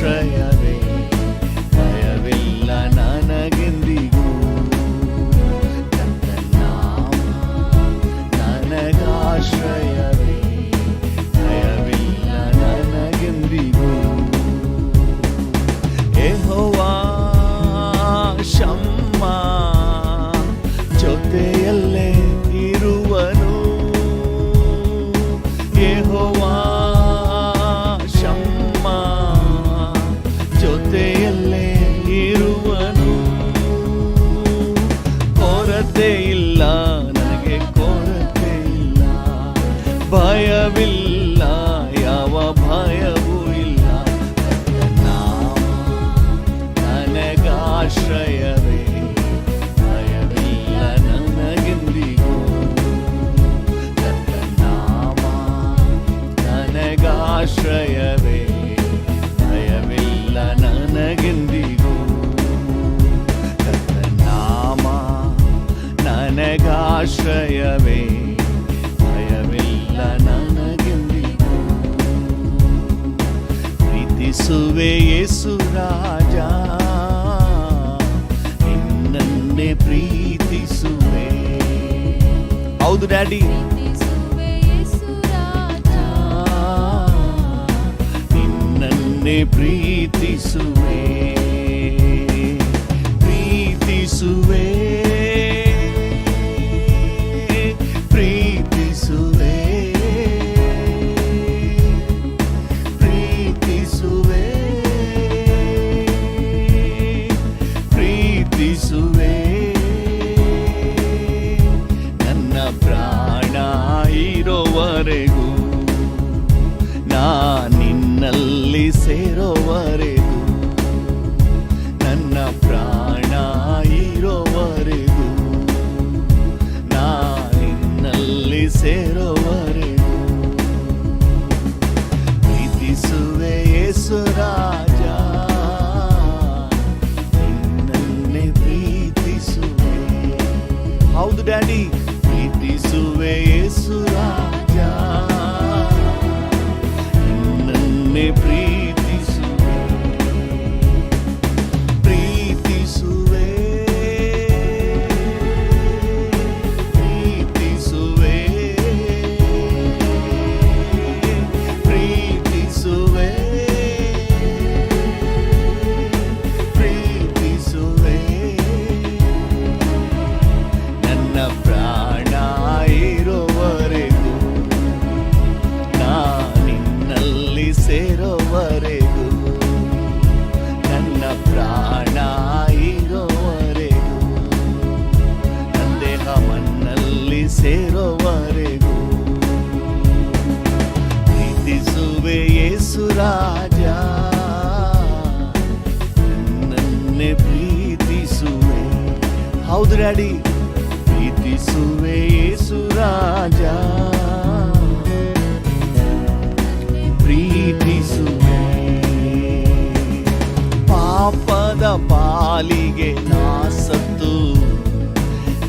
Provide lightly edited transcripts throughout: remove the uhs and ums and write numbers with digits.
ನನಗಾಶ್ರಯವೇ, ಭಯವಿಲ್ಲ ನನಗೆಂದಿಗೂ. ಕರ್ತನಾಮ ನನಗಾಶ್ರಯವೇ, ಭಯವಿಲ್ಲ ನನಗೆಂದಿಗೂ. ಯೆಹೋವಾ ಶಮ್ಮ ಜೊತೆಯಲ್ಲೇ ಇರುವನು. ಯೆಹೋವಾ ಶಮ್ಮ ಜೊತೆಯಲ್ಲೇ ಇರುವನು. ಕೊರತೆ ಇಲ್ಲ ನನಗೆ, ಕೊರತೆ ಇಲ್ಲ, ಭಯವಿಲ್ಲ, ಯಾವ ಭಯವೂ ಇಲ್ಲ. ನಾಮ ನನಗಾಶ್ರಯವೇ, ಭಯವಿಲ್ಲ ನನಗೆಂದಿಗೂ. ಕರ್ತನಾಮ ನನಗಾಶ್ರಯವೇ, ಭಯವಿಲ್ಲ ನನಗೆಂದಿಗೂ. ಕರ್ತನಾಮ ನನಗಾಶ್ರಯವೇ, ಭಯವಿಲ್ಲ ನನಗೆಂದಿಗೂ. ಪ್ರೀತಿಸುವೆ ಯೇಸು ರಾಜ, ನಿನ್ನನ್ನೇ ಪ್ರೀತಿಸುವೆ. ಹೌದು ಡ್ಯಾಡಿ, ನಿನ್ನನ್ನೇ ಪ್ರೀತಿಸುವೆ, ಪ್ರೀತಿಸುವೆ, ಪ್ರೀತಿಸುವೆ, ಪ್ರೀತಿಸುವೆ, ಪ್ರೀತಿಸುವೆ. ನನ್ನ ಪ್ರಾಣ ಇರೋವರೆಗೂ, ನಾ ನಿನ್ನಲ್ಲಿ ಸೇರೋವರೆಗೂ, ನನ್ನ ಪ್ರಾಣ ಇರೋವರೆಗೂ, ನಾ ನಿನ್ನಲ್ಲಿ ಸೇರೋವರೆಗೂ. ಪ್ರೀತಿಸುವೆ ಯೇಸು ರಾಜ, ನಿನ್ನನ್ನೇ ಪ್ರೀತಿಸುವೆ. ಹೌದು ಡ್ಯಾಡಿ, ಪ್ರೀತಿಸುವೆ ಯೇಸು ರಾಜ, ನಿನ್ನನ್ನೇ ಪ್ರೀತಿಸುವೆ, ಪ್ರೀತಿಸುವೆ, ಪ್ರೀತಿಸುವೆ, ಪ್ರೀತಿಸುವೆ, ಪ್ರೀತಿಸುವೆ. ನನ್ನ ಪ್ರಾಣ ಇರೋವರೆಗೂ, ನಾ ನಿನ್ನಲ್ಲಿ ಸೇರೋವರೆಗೂ, ನನ್ನ ಪ್ರಾಣ ಇರೋವರೆಗೂ, ನನ್ನ ದೇಹ ಮಣ್ಣಲ್ಲಿ ಸೇರೋವರೆಗೂ. ಪ್ರೀತಿಸುವೆ ಯೇಸು ರಾಜ, ನಿನ್ನನ್ನೇ ಪ್ರೀತಿಸುವೆ. ಹೌದು ಡ್ಯಾಡಿ, ಪ್ರೀತಿಸುವೆ ಯೇಸು ರಾಜ, ಪ್ರೀತಿಸುವೆ. ಪಾಪದ ಪಾಲಿಗೆ ನಾ ಸತ್ತು,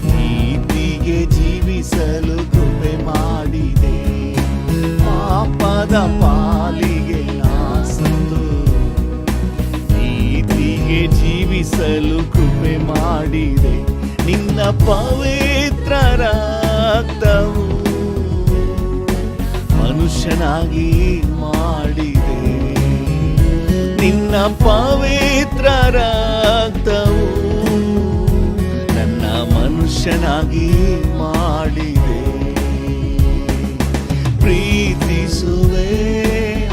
ನೀತಿಗೆ ಜೀವಿಸಲು ಕೃಪೆ ಮಾಡಿದೆ. ಪಾಪದ ಪಾಲಿಗೆ ನಾ ಸತ್ತು, ನೀತಿಗೆ ಜೀವಿಸಲು ಕೃಪೆ ಮಾಡಿದೆ. ನಿನ್ನ ಪವಿತ್ರ ರಕ್ತವು ಮನುಷ್ಯನಾಗಿ ಮಾಡಿದೆ. ನಿನ್ನ ಪವಿತ್ರ ರಕ್ತವು ನನ್ನ ಮನುಷ್ಯನಾಗಿ ಮಾಡಿದೆ. ಪ್ರೀತಿಸುವೆ,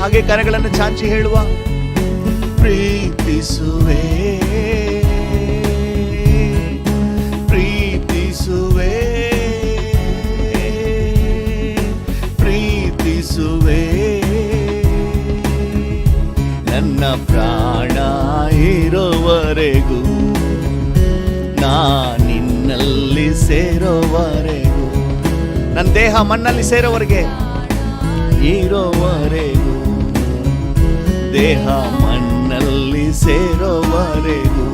ಹಾಗೆ ಕರಗಳನ್ನು ಚಾಚಿ ಹೇಳುವ, ಪ್ರೀತಿಸುವೆ, ಪ್ರೀತಿಸುವೆ, ಪ್ರೀತಿಸುವೆ. ನನ್ನ ಪ್ರಾಣ ಇರೋವರೆಗೂ, ನಾ ನಿನ್ನಲ್ಲಿ ಸೇರೋವರೆಗೂ, ನನ್ನ ದೇಹ ಮಣ್ಣಲ್ಲಿ ಸೇರೋವರೆಗೆ, ಇರೋವರೆಗೂ, ದೇಹ ಮಣ್ಣಲ್ಲಿ ಸೇರೋವರೆಗೂ.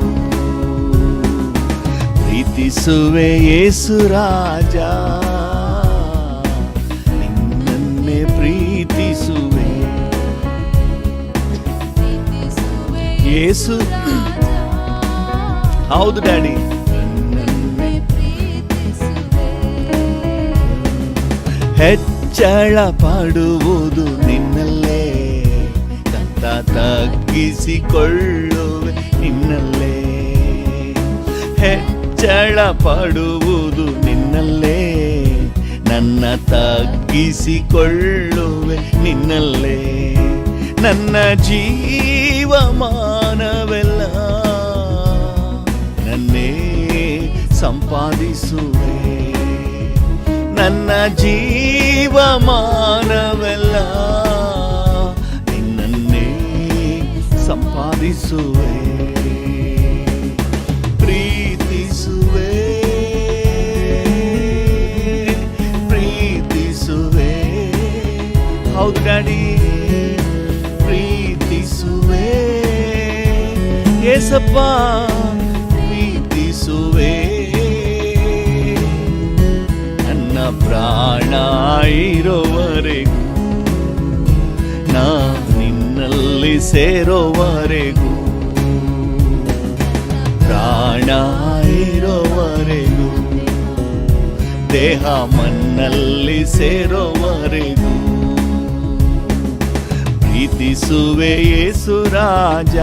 ಪ್ರೀತಿಸುವೆ ಯೇಸು ರಾಜ, ನಿನ್ನನ್ನೇ ಪ್ರೀತಿಸುವೆ. ಯೇಸು. ಹೌದು ಡ್ಯಾಡಿ. ಹೆಚ್ಚಳ ಪಡುವುದು ನಿನ್ನಲ್ಲೇ, ಕಂತ ತಗ್ಗಿಸಿಕೊಳ್ಳುವೆ ನಿನ್ನಲ್ಲೇ. ಹೆಚ್ಚಳ ಪಡುವುದು ನಿನ್ನಲ್ಲೇ, ನನ್ನ ತಗ್ಗಿಸಿಕೊಳ್ಳುವೆ ನಿನ್ನಲ್ಲೇ. ನನ್ನ ಜೀವಮಾನವೆಲ್ಲ ನನ್ನೇ ಸಂಪಾದಿಸುವೆ. ನನ್ನ ಜೀವಮಾನವೆಲ್ಲ ನಿನ್ನನ್ನೇ ಸಂಪಾದಿಸುವೆ. ಪ್ರೀತಿಸುವೆ ಪ್ರೀತಿಸುವೆ. ಹೌದು ಡ್ಯಾಡಿ. ಪ್ರೀತಿಸುವೆ ಯೇಸಪ್ಪ, ಪ್ರೀತಿಸುವೆ. ನನ್ನ ಪ್ರಾಣ ಇರೋವರೆಗೂ, ನಾ ನಿನ್ನಲ್ಲಿ ಸೇರೋವರೆಗೂ, ಪ್ರಾಣ ಇರೋವರೆಗೂ, ದೇಹ ಮನ್ನಲ್ಲಿ ಸೇರೋವರೆಗೂ ಪ್ರೀತಿಸುವೆ ಯೇಸು ರಾಜ,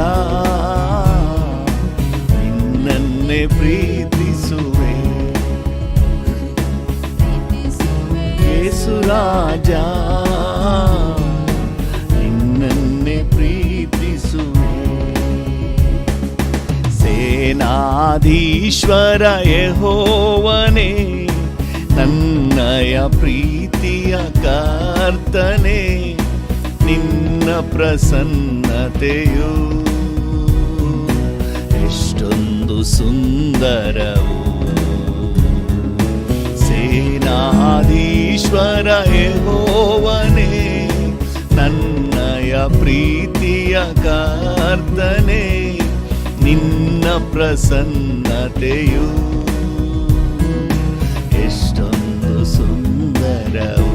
ನಿನ್ನನ್ನೇ ಪ್ರೀತಿಸುವೆ. ಯೇಸು ರಾಜ, ನಿನ್ನನ್ನೇ ಪ್ರೀತಿಸುವೆ. ಸೇನಾಧೀಶ್ವರ ಯೆಹೋವನೇ, ನನ್ನಯ ಪ್ರೀತಿಯ ಕರ್ತನೇ, ನಿನ್ನ ಪ್ರಸನ್ನತೆಯು ಎಷ್ಟೊಂದು ಸುಂದರವು. ಸೇನಾಧೀಶ್ವರ ಯೆಹೋವನೇ, ನನ್ನಯ ಪ್ರೀತಿಯ ಕರ್ತನೇ, ನಿನ್ನ ಪ್ರಸನ್ನತೆಯು ಎಷ್ಟೊಂದು ಸುಂದರವು.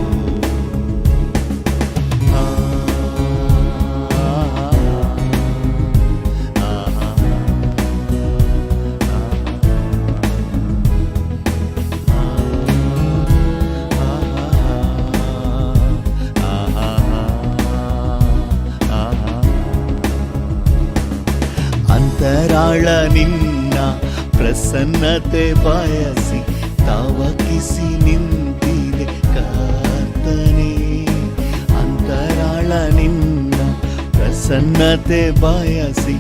ಅಂತರಾಳ ನಿನ್ನ ಪ್ರಸನ್ನತೆ ಬಯಸಿ ತವಕಿಸಿ ನಿಂತಿದೆ ಕರ್ತನೇ. ಅಂತರಾಳ ನಿನ್ನ ಪ್ರಸನ್ನತೆ ಬಯಸಿ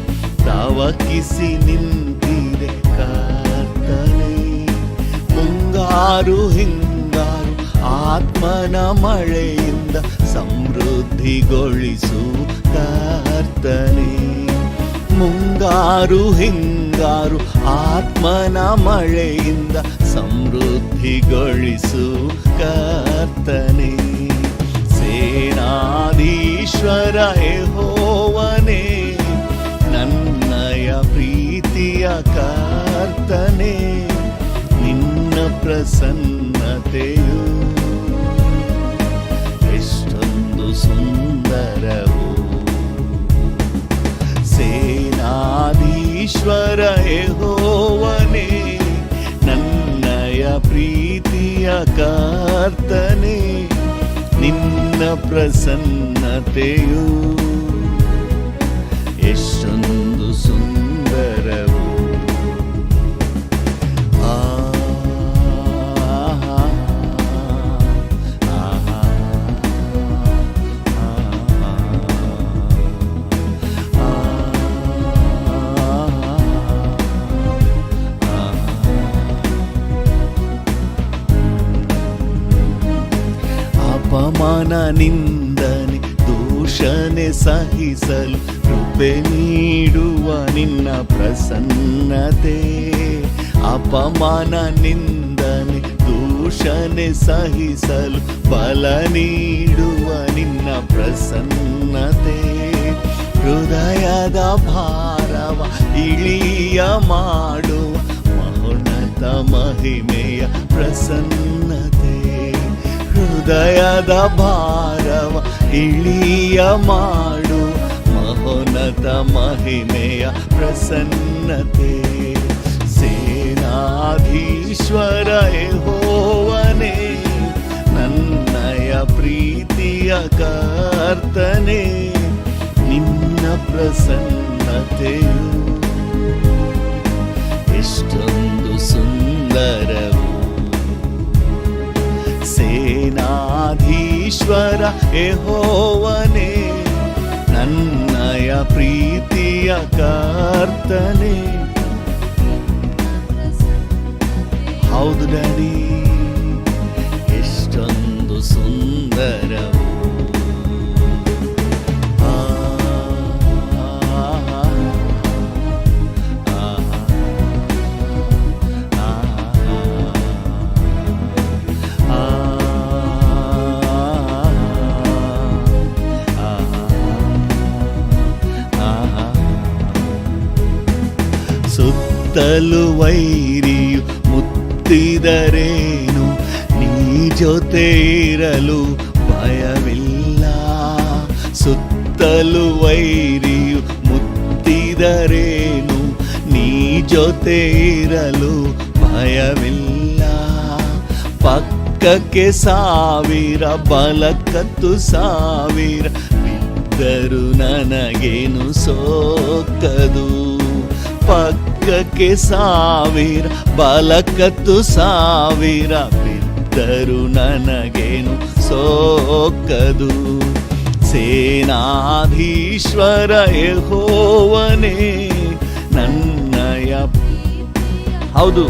ತವಕಿಸಿ ನಿಂತಿದೆ ಕರ್ತನೇ. ಮುಂಗಾರು ಹಿಂಗಾರು ಆತ್ಮನ ಮಳೆಯಿಂದ ಸಮೃದ್ಧಿಗೊಳಿಸು ಕರ್ತನೇ. ಮುಂಗಾರು ಹಿಂಗಾರು ಆತ್ಮನ ಮಳೆಯಿಂದ ಸಮೃದ್ಧಿಗೊಳಿಸು ಕರ್ತನೇ. ಸೇನಾಧೀಶ್ವರ ಯೆಹೋವನೇ, ನನ್ನಯ ಪ್ರೀತಿಯ ಕರ್ತನೇ, ನಿನ್ನ ಪ್ರಸನ್ನತೆಯು ಎಷ್ಟೊಂದು ಸುಂದರವು. ಸೇನಾಧೀಶ್ವರ ಯೆಹೋವನೇ, ನನ್ನಯ ಪ್ರೀತಿಯ ಕರ್ತನೇ, ನಿನ್ನ ಪ್ರಸನ್ನತೆಯು ಎಷ್ಟೊಂದು ಸುಂದರವು. ಅಪಮಾನ ನಿಂದನೆ ದೂಷಣೆ ಸಹಿಸಲು ಕೃಪೆ ನೀಡುವ ನಿನ್ನ ಪ್ರಸನ್ನತೆ. ಅಪಮಾನ ನಿಂದನೆ ದೂಷಣೆ ಸಹಿಸಲು ಬಲ ನೀಡುವ ನಿನ್ನ ಪ್ರಸನ್ನತೆ. ಹೃದಯದ ಭಾರವ ಇಳಿಯ ಮಾಡುವ ಮಹೋನ್ನತ ಮಹಿಮೆಯ ಪ್ರಸನ್ನತೆ. ಹೃದಯದ ಭಾರವ ಇಳಿಯ ಮಾಡು ಮಹೋನ್ನತ ಮಹೋನ್ನತ ಮಹಿಮೆಯ ಪ್ರಸನ್ನತೆ. ಸೇನಾಧೀಶ್ವರ ಯೆಹೋವನೇ, ನನ್ನಯ ಪ್ರೀತಿಯ ಕರ್ತನೇ, ನಿನ್ನ ಪ್ರಸನ್ನತೆಯು ಎಷ್ಟೊಂದು ಸುಂದರವು. ಸೇನಾಧೀಶ್ವರ ಯೆಹೋವನೇ, ನನ್ನಯ ಪ್ರೀತಿಯ ಕರ್ತನೇ. ಹೌದು ಡ್ಯಾಡಿ, ಎಷ್ಟೊಂದು ಸುಂದರವು. ಸುತ್ತಲು ವೈರಿಯು ಮುತ್ತಿದರೇನು, ನೀ ಜೊತೆ ಇರಲು ಭಯವಿಲ್ಲ. ಸುತ್ತಲು ವೈರಿಯು ಮುತ್ತಿದರೇನು, ನೀ ಜೊತೆ ಇರಲು ಭಯವಿಲ್ಲ. ಪಕ್ಕಕ್ಕೆ 1000 ಬಲಕ್ಕತ್ತು 1000 ಬಿದ್ದರು ನನಗೇನು ಸೋಕದು. ಪಕ್ಕಕ್ಕೆ 1000 ಬಲಕ್ಕತ್ತು 1000 ಬಿದ್ದರು ನನಗೇನು ಸೋಕದು. ಸೇನಾಧೀಶ್ವರ ಯೆಹೋವನೇ, ನನ್ನಯ ಹೌದು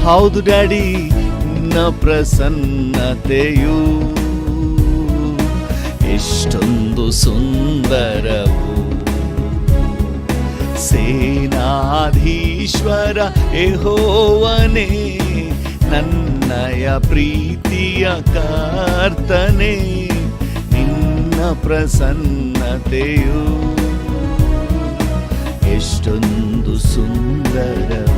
ಹೌದು ಡ್ಯಾಡಿ, ನಿನ್ನ ಪ್ರಸನ್ನತೆಯು ಎಷ್ಟೊಂದು ಸುಂದರವು. ಸೇನಾಧೀಶ್ವರ ಯೆಹೋವನೇ, ನನ್ನಯ ಪ್ರೀತಿಯ ಕರ್ತನೇ, ನಿನ್ನ ಪ್ರಸನ್ನತೆಯು ಎಷ್ಟೊಂದು ಸುಂದರವು.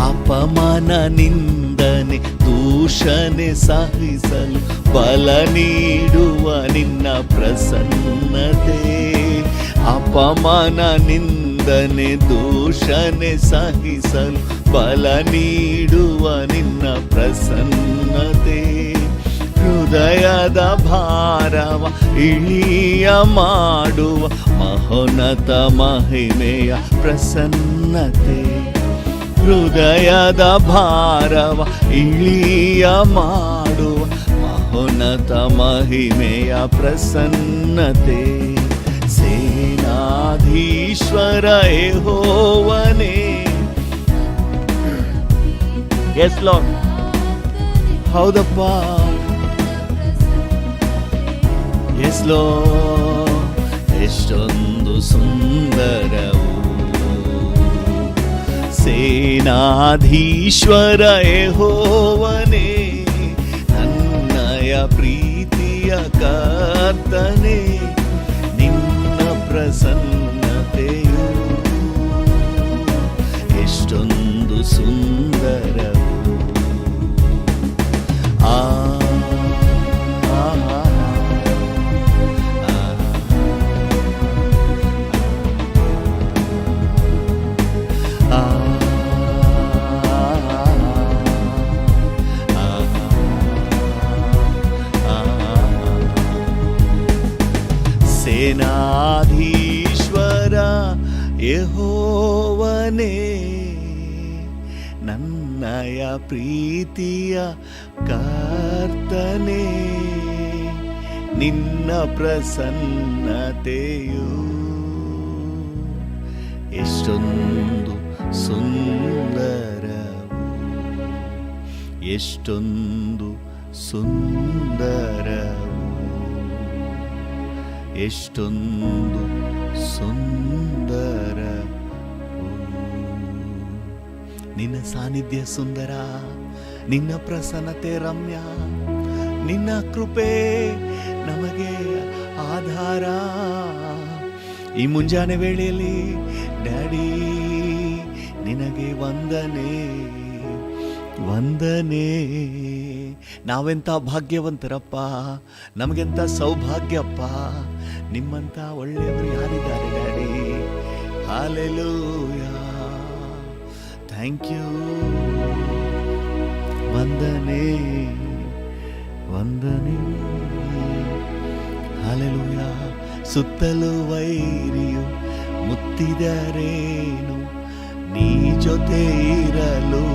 ಅಪಮಾನ ನಿಂದನೆ ದೂಷಣೆ ಸಹಿಸಲು ಬಲ ನೀಡುವ ನಿನ್ನ ಪ್ರಸನ್ನತೆ. ಅಪಮಾನ ನಿಂದನೆ ದೂಷಣೆ ಸಹಿಸಲು ಬಲ ನೀಡುವ ನಿನ್ನ ಪ್ರಸನ್ನತೆ. ಹೃದಯದ ಭಾರವ ಇಳಿಯ ಮಾಡುವ ಮಹೋನ್ನತ ಮಹಿಮೆಯ ಪ್ರಸನ್ನತೆ. ಹೃದಯದ ಭಾರವ ಇಳಿಯ ಮಾಡುವ ಮಹೋನ್ನತ ಮಹಿಮೆಯ ಪ್ರಸನ್ನತೆ. ಸೇನಾಧೀಶ್ವರ ಯೆಹೋವನೇ, ಎಸ್ ಲಾರ್ಡ್, ಹೌದಪ್ಪ, ಎಸ್ ಲಾರ್ಡ್, ಎಷ್ಟೊಂದು ಸುಂದರವು. ಸೇನಾಧೀಶ್ವರ ಯೆಹೋವನೇ, ನನ್ನಯ ಪ್ರೀತಿಯ ಕರ್ತನೇ, ನಿನ್ನ ಪ್ರಸನ್ನತೆಯು ಎಷ್ಟೊಂದು ಸುಂದರವು. ಸೇನಾಧೀಶ್ವರ ಯೆಹೋವನೇ, ನನ್ನಯ ಪ್ರೀತಿಯ ಕರ್ತನೇ, ನಿನ್ನ ಪ್ರಸನ್ನತೆಯು ಎಷ್ಟೊಂದು ಸುಂದರವು, ಎಷ್ಟೊಂದು ಸುಂದರವು, ಎಷ್ಟೊಂದು ಸುಂದರವು. ನಿನ್ನ ಸಾನ್ನಿಧ್ಯ ಸುಂದರ, ನಿನ್ನ ಪ್ರಸನ್ನತೆ ರಮ್ಯ. ನಿನ್ನ ಕೃಪೆ ನಮಗೆ ಆಧಾರ. ಈ ಮುಂಜಾನೆ ವೇಳೆಯಲ್ಲಿ ಡ್ಯಾಡಿ ನಿನಗೆ ವಂದನೆ ವಂದನೆ. ನಾವೆಂಥ ಭಾಗ್ಯವಂತರಪ್ಪ, ನಮಗೆಂಥ ಸೌಭಾಗ್ಯಪ್ಪ. ನಿಮ್ಮಂಥ ಒಳ್ಳೆಯವರು ಯಾರಿದ್ದಾರೆ ಡ್ಯಾಡಿ. Hallelujah, thank you. ವಂದನೆ ವಂದನೆ, ಹಾಲೆಲೂಯಾ. ಸುತ್ತಲೂ ವೈರಿಯು ಮುತ್ತಿದರೇನು, ನೀ ಜೊತೆ ಇರಲು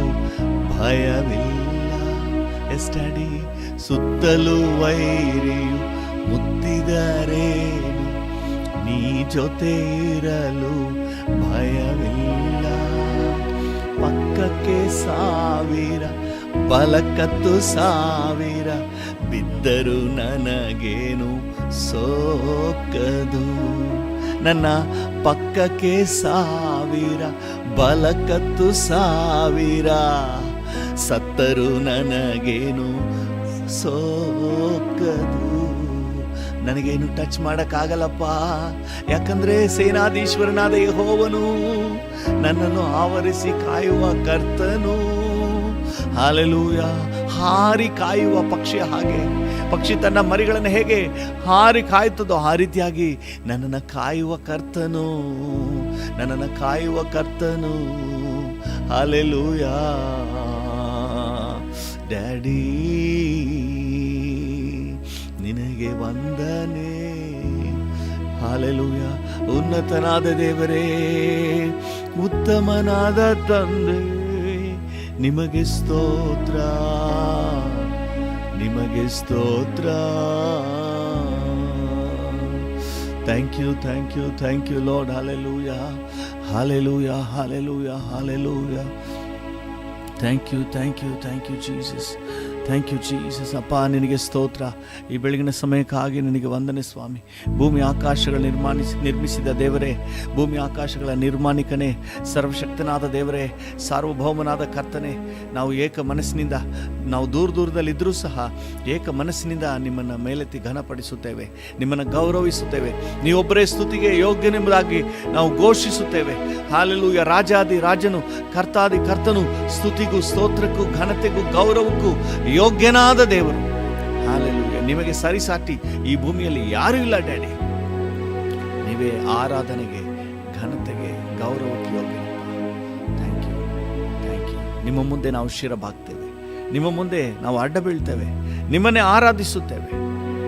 ಭಯವಿಲ್ಲ. ಎಸ್ಟಡಿ, ಸುತ್ತಲೂ ವೈರಿಯು ಮುತ್ತಿದರೇನು, ನೀ ಜೊತೆ ಇರಲು ಭಯವಿಲ್ಲ. ಪಕ್ಕಕ್ಕೆ 1000 ಬಲಕ್ಕತ್ತು 1000 ಬಿದ್ದರು ನನಗೇನು ಸೋಕದು. ನನ್ನ ಪಕ್ಕಕ್ಕೆ 1000 ಬಲಕ್ಕತ್ತು 1000 ಸತ್ತರು ನನಗೇನು ಸೋಕದು. ನನಗೇನು ಟಚ್ ಮಾಡೋಕ್ಕಾಗಲ್ಲಪ್ಪ, ಯಾಕಂದ್ರೆ ಸೇನಾಧೀಶ್ವರನಾದ ಯೆಹೋವನು ನನ್ನನ್ನು ಆವರಿಸಿ ಕಾಯುವ ಕರ್ತನು. ಹಾಲೆಲೂಯಾ. ಹಾರಿ ಕಾಯುವ ಪಕ್ಷಿಯ ಹಾಗೆ, ಪಕ್ಷಿ ತನ್ನ ಮರಿಗಳನ್ನು ಹೇಗೆ ಹಾರಿ ಕಾಯುತ್ತದೋ ಆ ರೀತಿಯಾಗಿ ನನ್ನನ್ನು ಕಾಯುವ ಕರ್ತನು, ನನ್ನನ್ನು ಕಾಯುವ ಕರ್ತನು. ಹಾಲೆಲೂಯಾ. ಡ್ಯಾಡಿ ನಿನಗೆ ವಂದನೆ. ಹಾಲೆಲೂಯಾ. ಉನ್ನತನಾದ ದೇವರೇ, ಉತ್ತಮನಾದ ತಂದೆ, ನಿಮಗೆ ಸ್ತೋತ್ರ, ನಿಮಗೆ ಸ್ತೋತ್ರ. Thank you, thank you, thank you Lord. Hallelujah, hallelujah, hallelujah, hallelujah. Thank you, thank you, thank you Jesus, thank you Jesus. ಅಪ್ಪ ನಿನಗೆ ಸ್ತೋತ್ರ. ಈ ಬೆಳಗಿನ ಸಮಯಕ್ಕಾಗಿ ನಿನಗೆ ವಂದನೆ ಸ್ವಾಮಿ. ಭೂಮಿ ಆಕಾಶಗಳ ನಿರ್ಮಿಸಿದ ದೇವರೇ, ಭೂಮಿ ಆಕಾಶಗಳ ನಿರ್ಮಾಣಿಕನೇ, ಸರ್ವಶಕ್ತನಾದ ದೇವರೇ, ಸಾರ್ವಭೌಮನಾದ ಕರ್ತನೆ, ನಾವು ಏಕ ಮನಸ್ಸಿನಿಂದ, ನಾವು ದೂರದಲ್ಲಿದ್ದರೂ ಸಹ ಏಕ ಮನಸ್ಸಿನಿಂದ ನಿಮ್ಮನ್ನು ಮೇಲೆತ್ತಿ ಘನಪಡಿಸುತ್ತೇವೆ, ನಿಮ್ಮನ್ನು ಗೌರವಿಸುತ್ತೇವೆ. ನೀವೊಬ್ಬರೇ ಸ್ತುತಿಗೆ ಯೋಗ್ಯನೆಂಬುದಾಗಿ ನಾವು ಘೋಷಿಸುತ್ತೇವೆ. ಹಾಲೆಲೂಯ. ರಾಜಾದಿ ರಾಜನು, ಕರ್ತಾದಿ ಕರ್ತನು, ಸ್ತುತಿಗೂ ಸ್ತೋತ್ರಕ್ಕೂ ಘನತೆಗೂ ಗೌರವಕ್ಕೂ ಯೋಗ್ಯನಾದ ದೇವರು. ಹಾಲೆಲೂಯ. ನಿಮಗೆ ಸರಿಸಾಟಿ ಈ ಭೂಮಿಯಲ್ಲಿ ಯಾರೂ ಇಲ್ಲ ಡ್ಯಾಡಿ. ನೀವೇ ಆರಾಧನೆಗೆ, ಘನತೆಗೆ, ಗೌರವಕ್ಕೆ ಯೋಗ್ಯನಪ್ಪ. Thank you, thank you. ನಿಮ್ಮ ಮುಂದೆ ನಾವು ಶಿರಬಾಗ್ತೇವೆ, ನಿಮ್ಮ ಮುಂದೆ ನಾವು ಅಡ್ಡ ಬೀಳ್ತೇವೆ, ನಿಮ್ಮನ್ನೇ ಆರಾಧಿಸುತ್ತೇವೆ.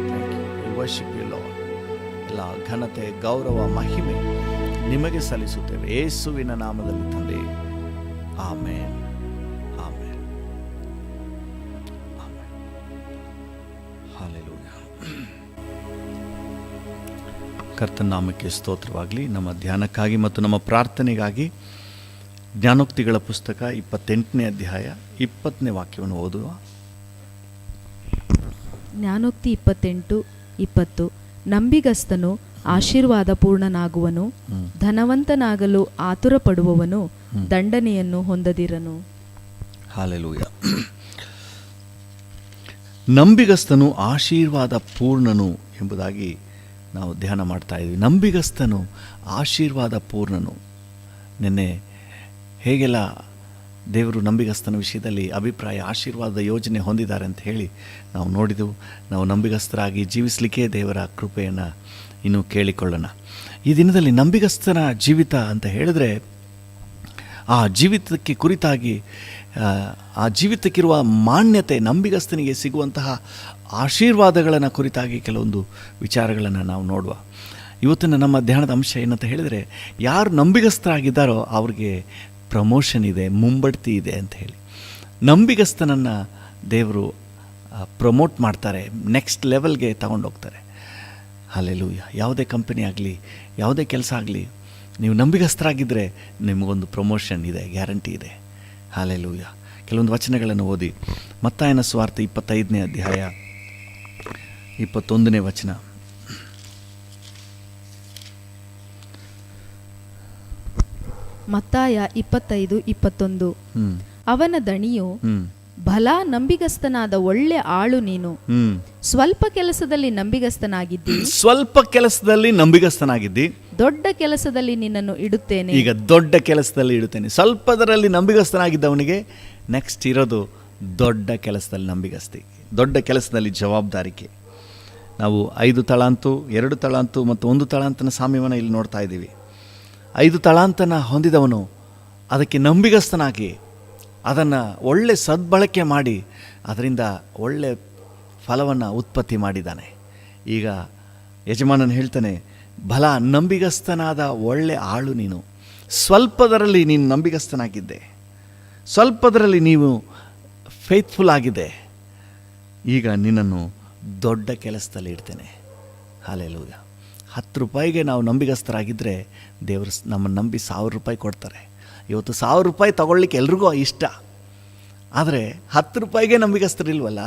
Thank you. We worship you Lord. ಎಲ್ಲ ಘನತೆ, ಗೌರವ, ಮಹಿಮೆ ನಿಮಗೆ ಸಲ್ಲಿಸುತ್ತೇವೆ ಯೇಸುವಿನ ನಾಮದಲ್ಲಿ ತಂದೆ. Amen, amen, amen. ಹಾಲೆಲೂಯಾ. ಕರ್ತನ ನಾಮಕ್ಕೆ ಸ್ತೋತ್ರವಾಗಲಿ. ನಮ್ಮ ಧ್ಯಾನಕ್ಕಾಗಿ ಮತ್ತು ನಮ್ಮ ಪ್ರಾರ್ಥನೆಗಾಗಿ ಜ್ಞಾನೋಕ್ತಿಗಳ ಪುಸ್ತಕ 28ನೇ ಅಧ್ಯಾಯ 20ನೇ ವಾಕ್ಯವನ್ನು ಓದುವ. ಜ್ಞಾನೋಕ್ತಿ 28:20. ನಂಬಿಗಸ್ತನು ಆಶೀರ್ವಾದ ಪೂರ್ಣನಾಗುವನು, ಧನವಂತನಾಗಲು ಆತುರ ಪಡುವವನು ದಂಡನೆಯನ್ನು ಹೊಂದದಿರನು. ಹಾಲೆಲೂಯ. ನಂಬಿಗಸ್ತನು ಆಶೀರ್ವಾದ ಪೂರ್ಣನು ಎಂಬುದಾಗಿ ನಾವು ಧ್ಯಾನ ಮಾಡ್ತಾ ಇದ್ವಿ. ನಂಬಿಗಸ್ತನು ಆಶೀರ್ವಾದ ಪೂರ್ಣನು. ನಿನ್ನೆ ಹೇಗೆಲ್ಲ ದೇವರು ನಂಬಿಗಸ್ತನ ವಿಷಯದಲ್ಲಿ ಅಭಿಪ್ರಾಯ, ಆಶೀರ್ವಾದ ಯೋಜನೆ ಹೊಂದಿದ್ದಾರೆ ಅಂತ ಹೇಳಿ ನಾವು ನೋಡಿದೆವು. ನಾವು ನಂಬಿಗಸ್ತರಾಗಿ ಜೀವಿಸಲಿಕ್ಕೆ ದೇವರ ಕೃಪೆಯನ್ನು ಇನ್ನೂ ಕೇಳಿಕೊಳ್ಳೋಣ. ಈ ದಿನದಲ್ಲಿ ನಂಬಿಗಸ್ತನ ಜೀವಿತ ಅಂತ ಹೇಳಿದ್ರೆ, ಆ ಜೀವಿತಕ್ಕೆ ಕುರಿತಾಗಿ, ಆ ಜೀವಿತಕ್ಕಿರುವ ಮಾನ್ಯತೆ, ನಂಬಿಗಸ್ತನಿಗೆ ಸಿಗುವಂತಹ ಆಶೀರ್ವಾದಗಳನ್ನು ಕುರಿತಾಗಿ ಕೆಲವೊಂದು ವಿಚಾರಗಳನ್ನು ನಾವು ನೋಡುವ. ಇವತ್ತಿನ ನಮ್ಮ ಧ್ಯಾನದ ಅಂಶ ಏನಂತ ಹೇಳಿದರೆ, ಯಾರು ನಂಬಿಗಸ್ತರಾಗಿದ್ದಾರೋ ಅವ್ರಿಗೆ ಪ್ರಮೋಷನ್ ಇದೆ, ಮುಂಬಡ್ತಿ ಇದೆ ಅಂತ ಹೇಳಿ. ನಂಬಿಗಸ್ತನನ್ನು ದೇವರು ಪ್ರಮೋಟ್ ಮಾಡ್ತಾರೆ, ನೆಕ್ಸ್ಟ್ ಲೆವೆಲ್ಗೆ ತಗೊಂಡೋಗ್ತಾರೆ. ಹಾಲೆಲೂಯ. ಯಾವುದೇ ಕಂಪನಿ ಆಗಲಿ, ಯಾವುದೇ ಕೆಲಸ ಆಗಲಿ, ನೀವು ನಂಬಿಗಸ್ತರಾಗಿದ್ದರೆ ನಿಮಗೊಂದು ಪ್ರಮೋಷನ್ ಇದೆ, ಗ್ಯಾರಂಟಿ ಇದೆ. ಹಾಲೆಲೂಯ. ಕೆಲವೊಂದು ವಚನಗಳನ್ನು ಓದಿ. ಮತ್ತಾಯನ ಸುವಾರ್ತೆ 25ನೇ ಅಧ್ಯಾಯ 21ನೇ ವಚನ. ಮತ್ತಾಯ 25:21. ಅವನ ದಣಿಯು ಬಲ ನಂಬಿಗಸ್ತನಾದ ಒಳ್ಳೆ ಆಳು ನೀನು. ಸ್ವಲ್ಪ ಕೆಲಸದಲ್ಲಿ ನಂಬಿಗಸ್ತನಾಗಿದ್ದಿ. ಸ್ವಲ್ಪ ಕೆಲಸದಲ್ಲಿ ನಂಬಿಗಸ್ತನಾಗಿದ್ದಿ. ದೊಡ್ಡ ಕೆಲಸದಲ್ಲಿ ನಿನ್ನನ್ನು ಇಡುತ್ತೇನೆ. ಈಗ ದೊಡ್ಡ ಕೆಲಸದಲ್ಲಿ ಇಡುತ್ತೇನೆ. ಸ್ವಲ್ಪದರಲ್ಲಿ ನಂಬಿಗಸ್ತನಾಗಿದ್ದವನಿಗೆ ನೆಕ್ಸ್ಟ್ ಇರೋದು ದೊಡ್ಡ ಕೆಲಸದಲ್ಲಿ ನಂಬಿಗಸ್ತಿ, ದೊಡ್ಡ ಕೆಲಸದಲ್ಲಿ ಜವಾಬ್ದಾರಿಕೆ. ನಾವು 5 ತಲಾಂತು, 2 ತಲಾಂತು ಮತ್ತು 1 ತಲಾಂತನ ಸಾಮ್ಯವನ್ನು ಇಲ್ಲಿ ನೋಡ್ತಾ ಇದ್ದೀವಿ. 5 ತಲಾಂತನ ಹೊಂದಿದವನು ಅದಕ್ಕೆ ನಂಬಿಗಸ್ತನಾಗಿ ಅದನ್ನು ಒಳ್ಳೆ ಸದ್ಬಳಕೆ ಮಾಡಿ ಅದರಿಂದ ಒಳ್ಳೆ ಫಲವನ್ನು ಉತ್ಪತ್ತಿ ಮಾಡಿದ್ದಾನೆ. ಈಗ ಯಜಮಾನನು ಹೇಳ್ತಾನೆ, ಬಲ ನಂಬಿಗಸ್ತನಾದ ಒಳ್ಳೆ ಆಳು ನೀನು. ಸ್ವಲ್ಪದರಲ್ಲಿ ನೀನು ನಂಬಿಗಸ್ತನಾಗಿದ್ದೆ, ಸ್ವಲ್ಪದರಲ್ಲಿ ನೀವು ಫೇತ್ಫುಲ್ ಆಗಿದೆ, ಈಗ ನಿನ್ನನ್ನು ದೊಡ್ಡ ಕೆಲಸದಲ್ಲಿ ಇಡ್ತೇನೆ. ಹಲ್ಲೆಲೂಯಾ. 10 ರೂಪಾಯಿಗೆ ನಾವು ನಂಬಿಗಸ್ತರಾಗಿದ್ದರೆ ದೇವರು ನಮ್ಮನ್ನು ನಂಬಿ 1000 ರೂಪಾಯಿ ಕೊಡ್ತಾರೆ. ಇವತ್ತು 1000 ರೂಪಾಯಿ ತಗೊಳ್ಳಿಕ್ಕೆ ಎಲ್ರಿಗೂ ಇಷ್ಟ, ಆದರೆ 10 ರೂಪಾಯಿಗೆ ನಂಬಿಗಸ್ತರಿಲ್ವಲ್ಲ.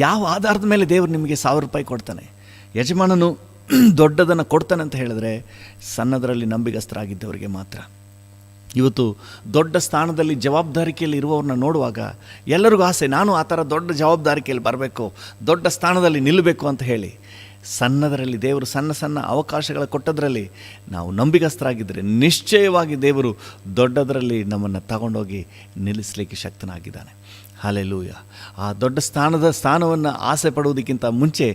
ಯಾವ ಆಧಾರದ ಮೇಲೆ ದೇವರು ನಿಮಗೆ 1000 ರೂಪಾಯಿ ಕೊಡ್ತಾನೆ? ಯಜಮಾನನು ದೊಡ್ಡದನ್ನು ಕೊಡ್ತಾನೆ ಅಂತ ಹೇಳಿದ್ರೆ ಸಣ್ಣದರಲ್ಲಿ ನಂಬಿಗಸ್ತರಾಗಿದ್ದವರಿಗೆ ಮಾತ್ರ. ಇವತ್ತು ದೊಡ್ಡ ಸ್ಥಾನದಲ್ಲಿ ಜವಾಬ್ದಾರಿಕೆಯಲ್ಲಿ ಇರುವವ್ರನ್ನ ನೋಡುವಾಗ ಎಲ್ಲರಿಗೂ ಆಸೆ, ನಾನು ಆ ಥರ ದೊಡ್ಡ ಜವಾಬ್ದಾರಿಕೆಯಲ್ಲಿ ಬರಬೇಕು, ದೊಡ್ಡ ಸ್ಥಾನದಲ್ಲಿ ನಿಲ್ಲಬೇಕು ಅಂತ ಹೇಳಿ. ಸಣ್ಣದರಲ್ಲಿ ದೇವರು ಸಣ್ಣ ಸಣ್ಣ ಅವಕಾಶಗಳ ಕೊಟ್ಟದರಲ್ಲಿ ನಾವು ನಂಬಿಗಸ್ತರಾಗಿದ್ದರೆ ನಿಶ್ಚಯವಾಗಿ ದೇವರು ದೊಡ್ಡದರಲ್ಲಿ ನಮ್ಮನ್ನು ತಗೊಂಡೋಗಿ ನಿಲ್ಲಿಸಲಿಕ್ಕೆ ಶಕ್ತನಾಗಿದ್ದಾನೆ. ಹಲ್ಲೆಲೂಯಾ. ಆ ದೊಡ್ಡ ಸ್ಥಾನವನ್ನು ಆಸೆ ಪಡುವುದಕ್ಕಿಂತ ಮುಂಚೆ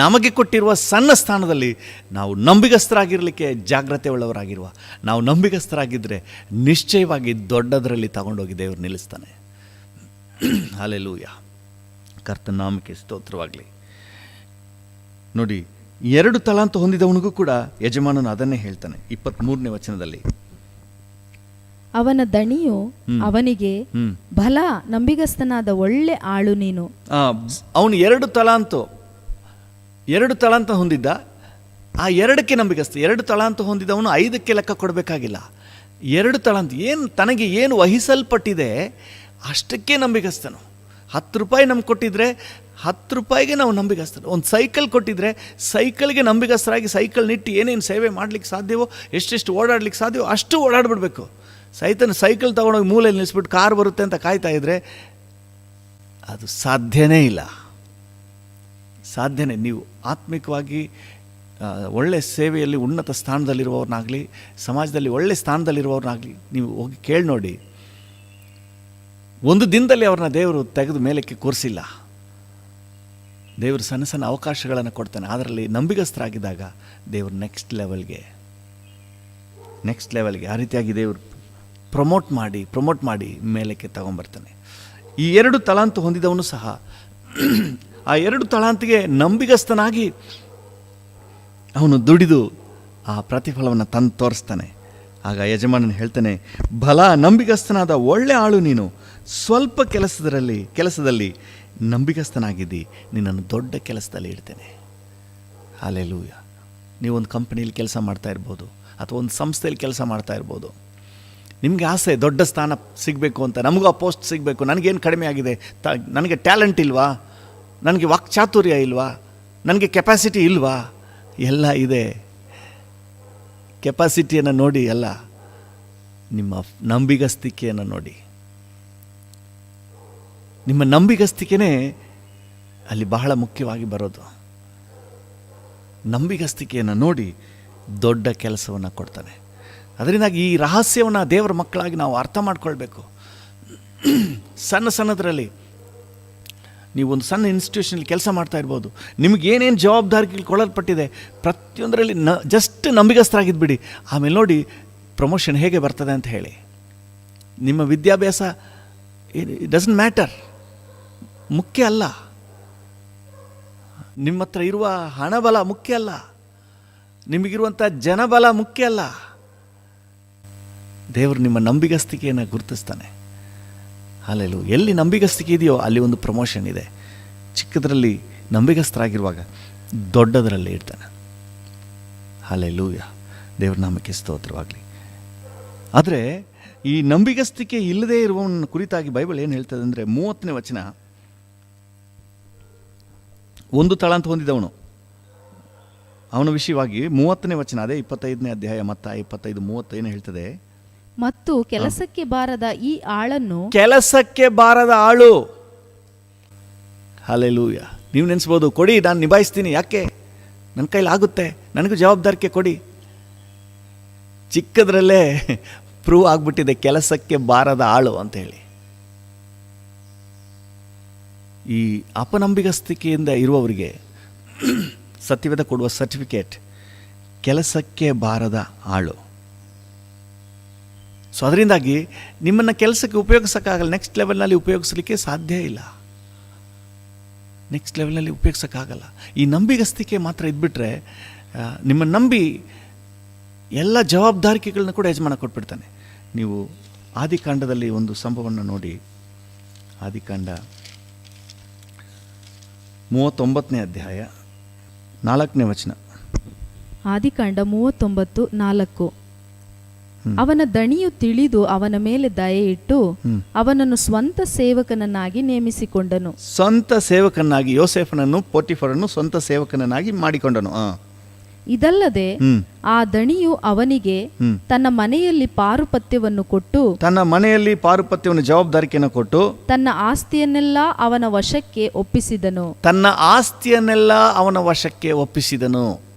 ನಮಗೆ ಕೊಟ್ಟಿರುವ ಸಣ್ಣ ಸ್ಥಾನದಲ್ಲಿ ನಾವು ನಂಬಿಗಸ್ತರಾಗಿರಲಿಕ್ಕೆ ಜಾಗ್ರತೆ ಉಳ್ಳವರಾಗಿರುವ ನಾವು ನಂಬಿಗಸ್ತರಾಗಿದ್ದರೆ ನಿಶ್ಚಯವಾಗಿ ದೊಡ್ಡದರಲ್ಲಿ ತಗೊಂಡೋಗಿ ದೇವರು ನಿಲ್ಲಿಸ್ತಾನೆ. ಹಲ್ಲೆಲೂಯಾ. ಕರ್ತನ ನಾಮಕ್ಕೆ ಸ್ತೋತ್ರವಾಗಲಿ. ನೋಡಿ, 2 ತಲಾಂತು ಹೊಂದಿದವನಿಗೂ ಕೂಡ ಯಜಮಾನನು ಅದನ್ನೇ ಹೇಳ್ತಾನೆ 23ನೇ ವಚನದಲ್ಲಿ. ಅವನ ದಣಿಯು ಅವನಿಗೆ, ಬಲ ನಂಬಿಗಸ್ತನಾದ ಒಳ್ಳೆ ಆಳು ನೀನು. ಅವನು 2 ತಲಾಂತ ಹೊಂದಿದ್ದ, ಆ 2ಕ್ಕೆ ನಂಬಿಗಸ್ತ. 2 ತಲಾಂತ ಹೊಂದಿದವನು 5ಕ್ಕೆ ಲೆಕ್ಕ ಕೊಡಬೇಕಾಗಿಲ್ಲ. 2 ತಲಾಂತ ತನಗೆ ಏನು ವಹಿಸಲ್ಪಟ್ಟಿದೆ ಅಷ್ಟಕ್ಕೆ ನಂಬಿಗಸ್ತನು. 10 ರೂಪಾಯಿ ನಮ್ಗೆ ಕೊಟ್ಟಿದ್ರೆ 10 ರೂಪಾಯಿಗೆ ನಾವು ನಂಬಿಗಸ್ತರು. ಒಂದು ಸೈಕಲ್ ಕೊಟ್ಟಿದ್ರೆ ಸೈಕಲ್ಗೆ ನಂಬಿಗಸ್ತರಾಗಿ ಸೈಕಲ್ ನಿಟ್ಟು ಏನೇನು ಸೇವೆ ಮಾಡಲಿಕ್ಕೆ ಸಾಧ್ಯವೋ, ಎಷ್ಟೆಷ್ಟು ಓಡಾಡ್ಲಿಕ್ಕೆ ಸಾಧ್ಯವೋ ಅಷ್ಟು ಓಡಾಡ್ಬಿಡ್ಬೇಕು. ಸೈಕಲ್ ತೊಗೊಂಡೋಗಿ ಮೂಲೆಯಲ್ಲಿ ನಿಲ್ಲಿಸ್ಬಿಟ್ಟು ಕಾರ್ ಬರುತ್ತೆ ಅಂತ ಕಾಯ್ತಾ ಇದ್ರೆ ಅದು ಸಾಧ್ಯನೇ ಇಲ್ಲ. ಸಾಧ್ಯನೇ. ನೀವು ಆತ್ಮಿಕವಾಗಿ ಒಳ್ಳೆಯ ಸೇವೆಯಲ್ಲಿ ಉನ್ನತ ಸ್ಥಾನದಲ್ಲಿರುವವ್ರನ್ನಾಗಲಿ, ಸಮಾಜದಲ್ಲಿ ಒಳ್ಳೆಯ ಸ್ಥಾನದಲ್ಲಿರುವವ್ರನ್ನಾಗಲಿ ನೀವು ಹೋಗಿ ಕೇಳಿ ನೋಡಿ, ಒಂದು ದಿನದಲ್ಲಿ ಅವ್ರನ್ನ ದೇವರು ತೆಗೆದು ಮೇಲಕ್ಕೆ ಕೂರಿಸಿಲ್ಲ. ದೇವರು ಸಣ್ಣ ಸಣ್ಣ ಅವಕಾಶಗಳನ್ನು ಕೊಡ್ತಾನೆ. ಅದರಲ್ಲಿ ನಂಬಿಗಸ್ತರಾಗಿದ್ದಾಗ ದೇವರು ನೆಕ್ಸ್ಟ್ ಲೆವೆಲ್ಗೆ ಆ ರೀತಿಯಾಗಿ ದೇವರು ಪ್ರಮೋಟ್ ಮಾಡಿ ಮೇಲಕ್ಕೆ ತಗೊಂಬರ್ತಾನೆ. ಈ 2 ತಲಾಂತು ಹೊಂದಿದವನು ಸಹ ಆ 2 ತಲಾಂತಿಗೆ ನಂಬಿಗಸ್ತನಾಗಿ ಅವನು ದುಡಿದು ಆ ಪ್ರತಿಫಲವನ್ನು ತಂದು ತೋರಿಸ್ತಾನೆ. ಆಗ ಯಜಮಾನನು ಹೇಳ್ತಾನೆ, ಬಲ ನಂಬಿಗಸ್ತನಾದ ಒಳ್ಳೆ ಆಳು ನೀನು, ಸ್ವಲ್ಪ ಕೆಲಸದಲ್ಲಿ ನಂಬಿಗಸ್ತನಾಗಿದ್ದಿ, ನಿನ್ನನ್ನು ದೊಡ್ಡ ಕೆಲಸದಲ್ಲಿ ಇಡ್ತೇನೆ. ಹಲ್ಲೆಲೂಯಾ. ನೀವೊಂದು ಕಂಪನಿಯಲ್ಲಿ ಕೆಲಸ ಮಾಡ್ತಾ ಇರ್ಬೋದು, ಅಥವಾ ಒಂದು ಸಂಸ್ಥೆಯಲ್ಲಿ ಕೆಲಸ ಮಾಡ್ತಾ ಇರ್ಬೋದು. ನಿಮಗೆ ಆಸೆ ದೊಡ್ಡ ಸ್ಥಾನ ಸಿಗಬೇಕು ಅಂತ, ನಮಗೂ ಆ ಪೋಸ್ಟ್ ಸಿಗಬೇಕು, ನನಗೇನು ಕಡಿಮೆ ಆಗಿದೆ, ನನಗೆ ಟ್ಯಾಲೆಂಟ್ ಇಲ್ವಾ, ನನಗೆ ವಾಕ್ಚಾತುರ್ಯ ಇಲ್ವಾ, ನನಗೆ ಕೆಪಾಸಿಟಿ ಇಲ್ವಾ? ಎಲ್ಲ ಇದೆ. ಕೆಪಾಸಿಟಿಯನ್ನು ನೋಡಿ ಅಲ್ಲ, ನಿಮ್ಮ ನಂಬಿಗಸ್ತಿಕೆಯನ್ನು ನೋಡಿ. ನಿಮ್ಮ ನಂಬಿಗಸ್ತಿಕೆನೇ ಅಲ್ಲಿ ಬಹಳ ಮುಖ್ಯವಾಗಿ ಬರೋದು. ನಂಬಿಗಸ್ತಿಕೆಯನ್ನು ನೋಡಿ ದೊಡ್ಡ ಕೆಲಸವನ್ನು ಕೊಡ್ತಾನೆ. ಅದರಿಂದಾಗಿ ಈ ರಹಸ್ಯವನ್ನು ದೇವರ ಮಕ್ಕಳಾಗಿ ನಾವು ಅರ್ಥ ಮಾಡ್ಕೊಳ್ಬೇಕು. ಸಣ್ಣದರಲ್ಲಿ ನೀವು ಒಂದು ಸಣ್ಣ ಇನ್ಸ್ಟಿಟ್ಯೂಷನಲ್ಲಿ ಕೆಲಸ ಮಾಡ್ತಾ ಇರ್ಬೋದು, ನಿಮಗೇನೇನು ಜವಾಬ್ದಾರಿಗಳು ಕೊಡಲ್ಪಟ್ಟಿದೆ ಪ್ರತಿಯೊಂದರಲ್ಲಿ ಜಸ್ಟ್ ನಂಬಿಗಸ್ತರಾಗಿದ್ಬಿಡಿ. ಆಮೇಲೆ ನೋಡಿ ಪ್ರಮೋಷನ್ ಹೇಗೆ ಬರ್ತದೆ ಅಂತ ಹೇಳಿ. ನಿಮ್ಮ ವಿದ್ಯಾಭ್ಯಾಸ ಇಟ್ ಡಸಂಟ್ ಮ್ಯಾಟರ್, ಮುಖ್ಯ ಅಲ್ಲ. ನಿಮ್ಮ ಹತ್ರ ಇರುವ ಹಣಬಲ ಮುಖ್ಯ ಅಲ್ಲ, ನಿಮಗಿರುವಂಥ ಜನಬಲ ಮುಖ್ಯ ಅಲ್ಲ. ದೇವರು ನಿಮ್ಮ ನಂಬಿಗಸ್ತಿಕೆಯನ್ನು ಗುರುತಿಸ್ತಾನೆ. ಅಲ್ಲೆಲ್ಲೂ ಎಲ್ಲಿ ನಂಬಿಗಸ್ತಿಕೆ ಇದೆಯೋ ಅಲ್ಲಿ ಒಂದು ಪ್ರಮೋಷನ್ ಇದೆ. ಚಿಕ್ಕದರಲ್ಲಿ ನಂಬಿಗಸ್ತರಾಗಿರುವಾಗ ದೊಡ್ಡದರಲ್ಲಿ ಇರ್ತಾನೆ. ಹಲ್ಲೆಲೂಯಾ. ದೇವ್ರ ನಾಮಕ್ಕೆ ಸ್ತೋತ್ರವಾಗಲಿ. ಆದರೆ ಈ ನಂಬಿಗಸ್ತಿಕೆ ಇಲ್ಲದೇ ಇರುವವನ ಕುರಿತಾಗಿ ಬೈಬಲ್ ಏನು ಹೇಳ್ತದೆ ಅಂದರೆ 30ನೇ ವಚನ, 1 ತಲಾಂತು ಹೊಂದಿದವನು ಅವನ ವಿಷಯವಾಗಿ 30ನೇ ವಚನ, ಅದೇ 25ನೇ ಅಧ್ಯಾಯ, ಮತ್ತಾಯ 25:30 ಏನು ಹೇಳ್ತದೆ? ಮತ್ತು ಕೆಲಸಕ್ಕೆ ಬಾರದ ಈ ಆಳನ್ನು, ಕೆಲಸಕ್ಕೆ ಬಾರದ ಆಳು. ಹಲ್ಲೆಲೂಯ. ನೀವು ನೆನೆಸ್ಬೋದು, ಕೊಡಿ ನಾನು ನಿಭಾಯಿಸ್ತೀನಿ, ಯಾಕೆ ನನ್ನ ಕೈಲಾಗುತ್ತೆ, ನನಗೂ ಜವಾಬ್ದಾರಿಕೆ ಕೊಡಿ. ಚಿಕ್ಕದ್ರಲ್ಲೇ ಪ್ರೂವ್ ಆಗ್ಬಿಟ್ಟಿದೆ ಕೆಲಸಕ್ಕೆ ಬಾರದ ಆಳು ಅಂತ ಹೇಳಿ. ಈ ಅಪನಂಬಿಗಸ್ತಿಕೆಯಿಂದ ಇರುವವರಿಗೆ ಸತ್ಯವೇದ ಕೊಡುವ ಸರ್ಟಿಫಿಕೇಟ್ ಕೆಲಸಕ್ಕೆ ಬಾರದ ಆಳು. ಸೊ ಅದರಿಂದಾಗಿ ನಿಮ್ಮನ್ನು ಕೆಲಸಕ್ಕೆ ಉಪಯೋಗಿಸೋಕ್ಕಾಗಲ್ಲ, ನೆಕ್ಸ್ಟ್ ಲೆವೆಲ್ನಲ್ಲಿ ಉಪಯೋಗಿಸಲಿಕ್ಕೆ ಸಾಧ್ಯ ಇಲ್ಲ, ನೆಕ್ಸ್ಟ್ ಲೆವೆಲ್ನಲ್ಲಿ ಉಪಯೋಗಿಸೋಕ್ಕಾಗಲ್ಲ. ಈ ನಂಬಿಗಸ್ತಿಕೆ ಮಾತ್ರ ಇದ್ಬಿಟ್ರೆ ನಿಮ್ಮನ್ನು ನಂಬಿ ಎಲ್ಲ ಜವಾಬ್ದಾರಿಕೆಗಳನ್ನ ಕೂಡ ಯಜಮಾನ ಕೊಟ್ಬಿಡ್ತಾನೆ. ನೀವು ಆದಿಕಾಂಡದಲ್ಲಿ ಒಂದು ಸಂಭವವನ್ನು ನೋಡಿ, ಆದಿಕಾಂಡ 39ನೇ ಅಧ್ಯಾಯ 4ನೇ ವಚನ. ಆದಿಕಾಂಡ 39:4. ಅವನ ದಣಿಯು ತಿಳಿದು ಅವನ ಮೇಲೆ ದಯೆ ಇಟ್ಟು ಅವನನ್ನು ಸ್ವಂತ ಸೇವಕನನ್ನಾಗಿ ನೇಮಿಸಿಕೊಂಡನು. ಸ್ವಂತ ಸೇವಕನಾಗಿ ಯೋಸೇಫನನ್ನು, ಪೋಟಿಫರನ್ನು ಸ್ವಂತ ಸೇವಕನನ್ನಾಗಿ ಮಾಡಿಕೊಂಡನು. ಇದಲ್ಲದೆ ಆ ದಣಿಯು ಅವನಿಗೆ ತನ್ನ ಮನೆಯಲ್ಲಿ ಪಾರುಪತ್ಯವನ್ನು ಕೊಟ್ಟು, ತನ್ನ ಮನೆಯಲ್ಲಿ ಪಾರುಪತ್ಯವನ್ನು ಜವಾಬ್ದಾರಿಕೆಯನ್ನು ಕೊಟ್ಟು, ತನ್ನ ಆಸ್ತಿಯನ್ನೆಲ್ಲ ಅವನ ವಶಕ್ಕೆ ಒಪ್ಪಿಸಿದನು. ತನ್ನ ಆಸ್ತಿಯನ್ನೆಲ್ಲ ಅವನ ವಶಕ್ಕೆ ಒಪ್ಪಿಸಿದನು.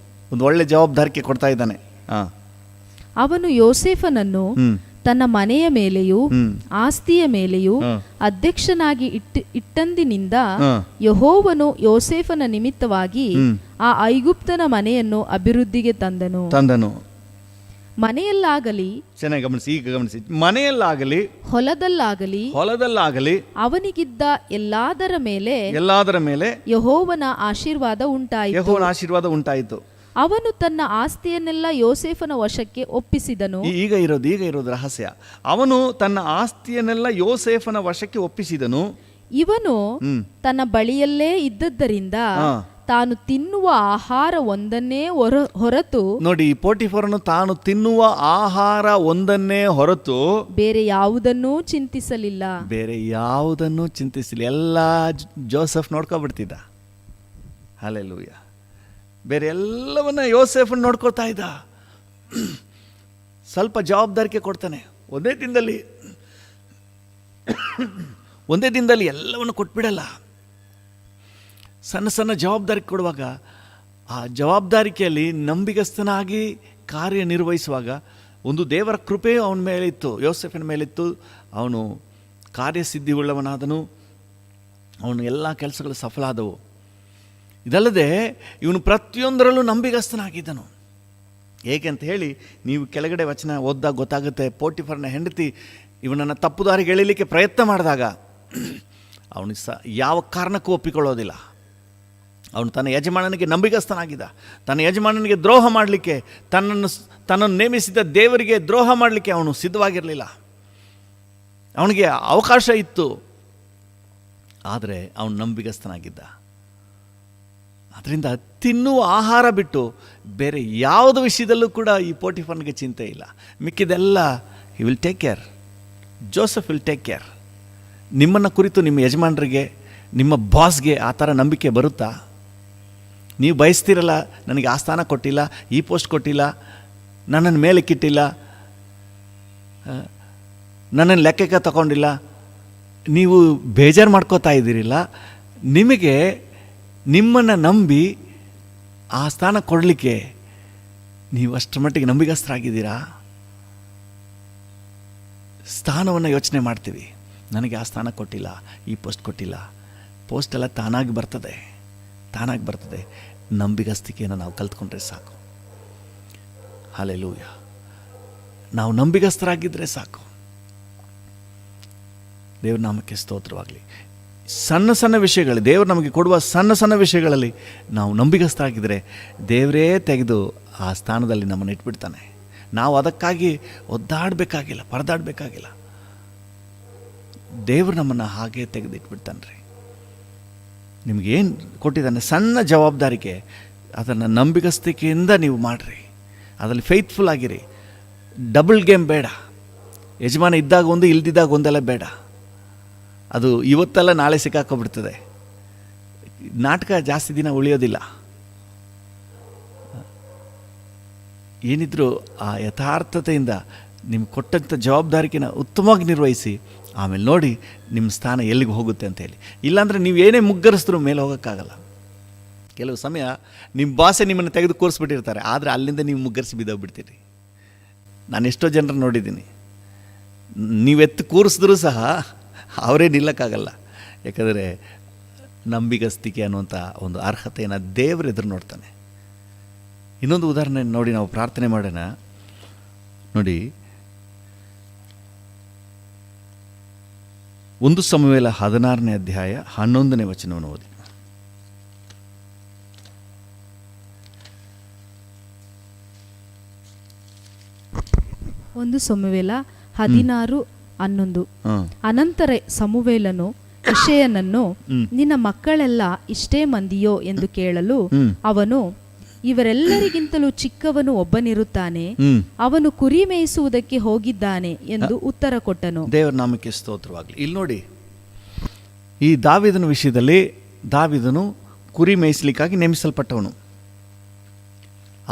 ಒಂದು ಒಳ್ಳೆ ಜವಾಬ್ದಾರಿಕೆ ಕೊಡ್ತಾ ಇದ್ದಾನೆ. ಅವನು ಯೋಸೇಫನನ್ನು ತನ್ನ ಮನೆಯ ಮೇಲೆಯೂ ಆಸ್ತಿಯ ಮೇಲೆಯೂ ಅಧ್ಯಕ್ಷನಾಗಿ ಇಟ್ಟಂದಿನಿಂದ ಯೆಹೋವನು ಯೋಸೇಫನ ನಿಮಿತ್ತವಾಗಿ ಆ ಐಗುಪ್ತನ ಮನೆಯನ್ನು ಅಭಿವೃದ್ಧಿಗೆ ತಂದನು. ಮನೆಯಲ್ಲಾಗಲಿ, ಚೆನ್ನಾಗಿ ಗಮನಿಸಿ, ಈಗ ಗಮನಿಸಿ, ಮನೆಯಲ್ಲಾಗಲಿ ಹೊಲದಲ್ಲಾಗಲಿ ಅವನಿಗಿದ್ದ ಎಲ್ಲಾದರ ಮೇಲೆ ಯೆಹೋವನ ಆಶೀರ್ವಾದ ಉಂಟಾಯಿತು. ಅವನು ತನ್ನ ಆಸ್ತಿಯನ್ನೆಲ್ಲ ಯೋಸೇಫನ ವಶಕ್ಕೆ ಒಪ್ಪಿಸಿದನು. ಈಗ ಇರೋದು ರಹಸ್ಯ. ಅವನು ತನ್ನ ಆಸ್ತಿಯನ್ನೆಲ್ಲ ಯೋಸೇಫನ ವಶಕ್ಕೆ ಒಪ್ಪಿಸಿದನು. ಇವನು ತನ್ನ ಬಳಿಯಲ್ಲೇ ಇದ್ದದ್ದರಿಂದ ತಾನು ತಿನ್ನುವ ಆಹಾರ ಒಂದನ್ನೇ ಹೊರತು, ನೋಡಿ, ಪೋಟಿಫರನು ತಾನು ತಿನ್ನುವ ಆಹಾರ ಒಂದನ್ನೇ ಹೊರತು ಬೇರೆ ಯಾವುದನ್ನೂ ಚಿಂತಿಸಲಿಲ್ಲ. ಎಲ್ಲ ಜೋಸೆಫ್ ನೋಡ್ಕೊಬಿಡ್ತಿದ್ದ. ಹಲ್ಲೆಲೂಯಾ. ಬೇರೆ ಎಲ್ಲವನ್ನ ಯೋಸೇಫನ್ ನೋಡ್ಕೊಳ್ತಾ ಇದ್ದ. ಸ್ವಲ್ಪ ಜವಾಬ್ದಾರಿಕೆ ಕೊಡ್ತಾನೆ. ಒಂದೇ ದಿನದಲ್ಲಿ ಎಲ್ಲವನ್ನು ಕೊಟ್ಬಿಡಲ್ಲ. ಸಣ್ಣ ಸಣ್ಣ ಜವಾಬ್ದಾರಿ ಕೊಡುವಾಗ ಆ ಜವಾಬ್ದಾರಿಕೆಯಲ್ಲಿ ನಂಬಿಗಸ್ತನಾಗಿ ಕಾರ್ಯನಿರ್ವಹಿಸುವಾಗ ಒಂದು ದೇವರ ಕೃಪೆ ಅವನ ಮೇಲಿತ್ತು, ಯೋಸೇಫನ ಮೇಲಿತ್ತು. ಅವನು ಕಾರ್ಯಸಿದ್ಧಿ ಉಳ್ಳವನಾದನು. ಅವನು ಎಲ್ಲ ಕೆಲಸಗಳು ಸಫಲ ಆದವು. ಇದಲ್ಲದೆ ಇವನು ಪ್ರತಿಯೊಂದರಲ್ಲೂ ನಂಬಿಗಸ್ತನಾಗಿದ್ದನು. ಏಕೆಂತ ಹೇಳಿ ನೀವು ಕೆಳಗಡೆ ವಚನ ಓದಿದಾಗ ಗೊತ್ತಾಗುತ್ತೆ. ಪೋಟಿಫರ್ನ ಹೆಂಡತಿ ಇವನನ್ನು ತಪ್ಪು ದಾರಿಗೆ ಎಳೀಲಿಕ್ಕೆ ಪ್ರಯತ್ನ ಮಾಡಿದಾಗ ಅವನು ಯಾವ ಕಾರಣಕ್ಕೂ ಒಪ್ಪಿಕೊಳ್ಳೋದಿಲ್ಲ. ಅವನು ತನ್ನ ಯಜಮಾನನಿಗೆ ನಂಬಿಗಸ್ತನಾಗಿದ್ದ. ತನ್ನ ಯಜಮಾನನಿಗೆ ದ್ರೋಹ ಮಾಡಲಿಕ್ಕೆ, ತನ್ನನ್ನು ನೇಮಿಸಿದ ದೇವರಿಗೆ ದ್ರೋಹ ಮಾಡಲಿಕ್ಕೆ ಅವನು ಸಿದ್ಧವಾಗಿರಲಿಲ್ಲ. ಅವನಿಗೆ ಅವಕಾಶ ಇತ್ತು, ಆದರೆ ಅವನು ನಂಬಿಗಸ್ತನಾಗಿದ್ದ. ಅದರಿಂದ ತಿನ್ನುವ ಆಹಾರ ಬಿಟ್ಟು ಬೇರೆ ಯಾವುದೇ ವಿಷಯದಲ್ಲೂ ಕೂಡ ಈ ಪೋಟಿಫರ್ನಿಗೆ ಚಿಂತೆ ಇಲ್ಲ. ಮಿಕ್ಕಿದೆಲ್ಲ he will take care. Joseph will take care. ನಿಮ್ಮನ್ನು ಕುರಿತು ನಿಮ್ಮ ಯಜಮಾನರಿಗೆ, ನಿಮ್ಮ ಬಾಸ್ಗೆ ಆ ಥರ ನಂಬಿಕೆ ಬರುತ್ತಾ? ನೀವು ಬಯಸ್ತಿರಲ್ಲ, ನನಗೆ ಆ ಸ್ಥಾನ ಕೊಟ್ಟಿಲ್ಲ, ಈ ಪೋಸ್ಟ್ ಕೊಟ್ಟಿಲ್ಲ, ನನ್ನನ್ನು ಮೇಲೆ ಕಿಟ್ಟಿಲ್ಲ, ನನ್ನನ್ನು ಲೆಕ್ಕಕ್ಕೆ ತಗೊಂಡಿಲ್ಲ, ನೀವು ಬೇಜಾರು ಮಾಡ್ಕೋತಾ ಇದ್ದೀರಿಲ್ಲ. ನಿಮಗೆ ನಿಮ್ಮನ್ನು ನಂಬಿ ಆ ಸ್ಥಾನ ಕೊಡಲಿಕ್ಕೆ ನೀವು ಅಷ್ಟರ ಮಟ್ಟಿಗೆ ನಂಬಿಗಸ್ತರಾಗಿದ್ದೀರಾ? ಸ್ಥಾನವನ್ನು ಯೋಚನೆ ಮಾಡ್ತೀವಿ. ನನಗೆ ಆ ಸ್ಥಾನ ಕೊಟ್ಟಿಲ್ಲ, ಈ ಪೋಸ್ಟ್ ಕೊಟ್ಟಿಲ್ಲ. ಪೋಸ್ಟೆಲ್ಲ ತಾನಾಗಿ ಬರ್ತದೆ. ನಂಬಿಗಸ್ತಿಕೆಯನ್ನು ನಾವು ಕಲ್ತ್ಕೊಂಡ್ರೆ ಸಾಕು. ಹಲ್ಲೆಲೂಯಾ. ನಾವು ನಂಬಿಗಸ್ತರಾಗಿದ್ದರೆ ಸಾಕು. ದೇವ್ರ ನಾಮಕ್ಕೆ ಸ್ತೋತ್ರವಾಗಲಿ. ಸಣ್ಣ ಸಣ್ಣ ವಿಷಯಗಳು, ದೇವರು ನಮಗೆ ಕೊಡುವ ಸಣ್ಣ ಸಣ್ಣ ವಿಷಯಗಳಲ್ಲಿ ನಾವು ನಂಬಿಗಸ್ತರಾಗಿದ್ದರೆ ದೇವರೇ ತೆಗೆದು ಆ ಸ್ಥಾನದಲ್ಲಿ ನಮ್ಮನ್ನು ಇಟ್ಬಿಡ್ತಾನೆ. ನಾವು ಅದಕ್ಕಾಗಿ ಒದ್ದಾಡಬೇಕಾಗಿಲ್ಲ, ಪರದಾಡಬೇಕಾಗಿಲ್ಲ. ದೇವರು ನಮ್ಮನ್ನು ಹಾಗೆ ತೆಗೆದಿಟ್ಬಿಡ್ತಾನೆ ರೀ. ನಿಮಗೇನು ಕೊಟ್ಟಿದ್ದಾನೆ ಸಣ್ಣ ಜವಾಬ್ದಾರಿಕೆ, ಅದನ್ನು ನಂಬಿಗಸ್ತಿಕೆಯಿಂದ ನೀವು ಮಾಡಿರಿ. ಅದರಲ್ಲಿ ಫೇತ್ಫುಲ್ ಆಗಿರಿ. ಡಬಲ್ ಗೇಮ್ ಬೇಡ. ಯಜಮಾನ ಇದ್ದಾಗ ಒಂದು, ಇಲ್ದಿದ್ದಾಗ ಒಂದೆಲ್ಲ ಬೇಡ. ಅದು ಇವತ್ತೆಲ್ಲ ನಾಳೆ ಸಿಕ್ಕಾಕೊಬಿಡ್ತದೆ. ನಾಟಕ ಜಾಸ್ತಿ ದಿನ ಉಳಿಯೋದಿಲ್ಲ. ಏನಿದ್ರು ಆ ಯಥಾರ್ಥತೆಯಿಂದ ನಿಮ್ಗೆ ಕೊಟ್ಟಂಥ ಜವಾಬ್ದಾರಿಕೆನ ಉತ್ತಮವಾಗಿ ನಿರ್ವಹಿಸಿ, ಆಮೇಲೆ ನೋಡಿ ನಿಮ್ಮ ಸ್ಥಾನ ಎಲ್ಲಿಗೆ ಹೋಗುತ್ತೆ ಅಂತ ಹೇಳಿ. ಇಲ್ಲಾಂದರೆ ನೀವು ಏನೇ ಮುಗ್ಗರಿಸಿದ್ರೂ ಮೇಲೆ ಹೋಗೋಕ್ಕಾಗಲ್ಲ. ಕೆಲವು ಸಮಯ ನಿಮ್ಮ ಬಾಸೆ ನಿಮ್ಮನ್ನು ತೆಗೆದು ಕೂರಿಸ್ಬಿಟ್ಟಿರ್ತಾರೆ, ಆದರೆ ಅಲ್ಲಿಂದ ನೀವು ಮುಗ್ಗರಿಸಿ ಬಿದ್ದೋಗ್ಬಿಡ್ತೀರಿ. ನಾನು ಎಷ್ಟೋ ಜನರನ್ನು ನೋಡಿದ್ದೀನಿ, ನೀವೆತ್ತು ಕೂರಿಸಿದ್ರೂ ಸಹ ಅವರೇ ನಿಲ್ಲಕ್ಕಾಗಲ್ಲ. ಯಾಕಂದರೆ ನಂಬಿಗಸ್ತಿಕೆ ಅನ್ನುವಂಥ ಒಂದು ಅರ್ಹತೆಯನ್ನು ದೇವರು ಎದುರು ನೋಡ್ತಾನೆ. ಇನ್ನೊಂದು ಉದಾಹರಣೆ ನೋಡಿ ನಾವು ಪ್ರಾರ್ಥನೆ ಮಾಡೋಣ. ನೋಡಿ, 1 ಸಮುವೇಲ 16ನೇ ಅಧ್ಯಾಯ 11ನೇ ವಚನವನ್ನು ಓದಿ. ಒಂದು ಸಮುವೇಲ 16:11. ಅನಂತರ ಸಮುವೇಲನು ಇಷಯನನ್ನು, ನಿನ್ನ ಮಕ್ಕಳೆಲ್ಲ ಇಷ್ಟೇ ಮಂದಿಯೋ ಎಂದು ಕೇಳಲು ಅವನು, ಇವರೆಲ್ಲರಿಗಿಂತಲೂ ಚಿಕ್ಕವನು ಒಬ್ಬನಿರುತ್ತಾನೆ, ಅವನು ಕುರಿ ಮೇಯಿಸುವುದಕ್ಕೆ ಹೋಗಿದ್ದಾನೆ ಎಂದು ಉತ್ತರ ಕೊಟ್ಟನು. ದೇವರ ನಾಮಕ್ಕೆ ಸ್ತೋತ್ರವಾಗಲಿ. ಇಲ್ಲಿ ನೋಡಿ, ಈ ದಾವೀದನ ವಿಷಯದಲ್ಲಿ ದಾವೀದನು ಕುರಿ ಮೇಯಿಸಲಿಕ್ಕಾಗಿ ನೇಮಿಸಲ್ಪಟ್ಟವನು.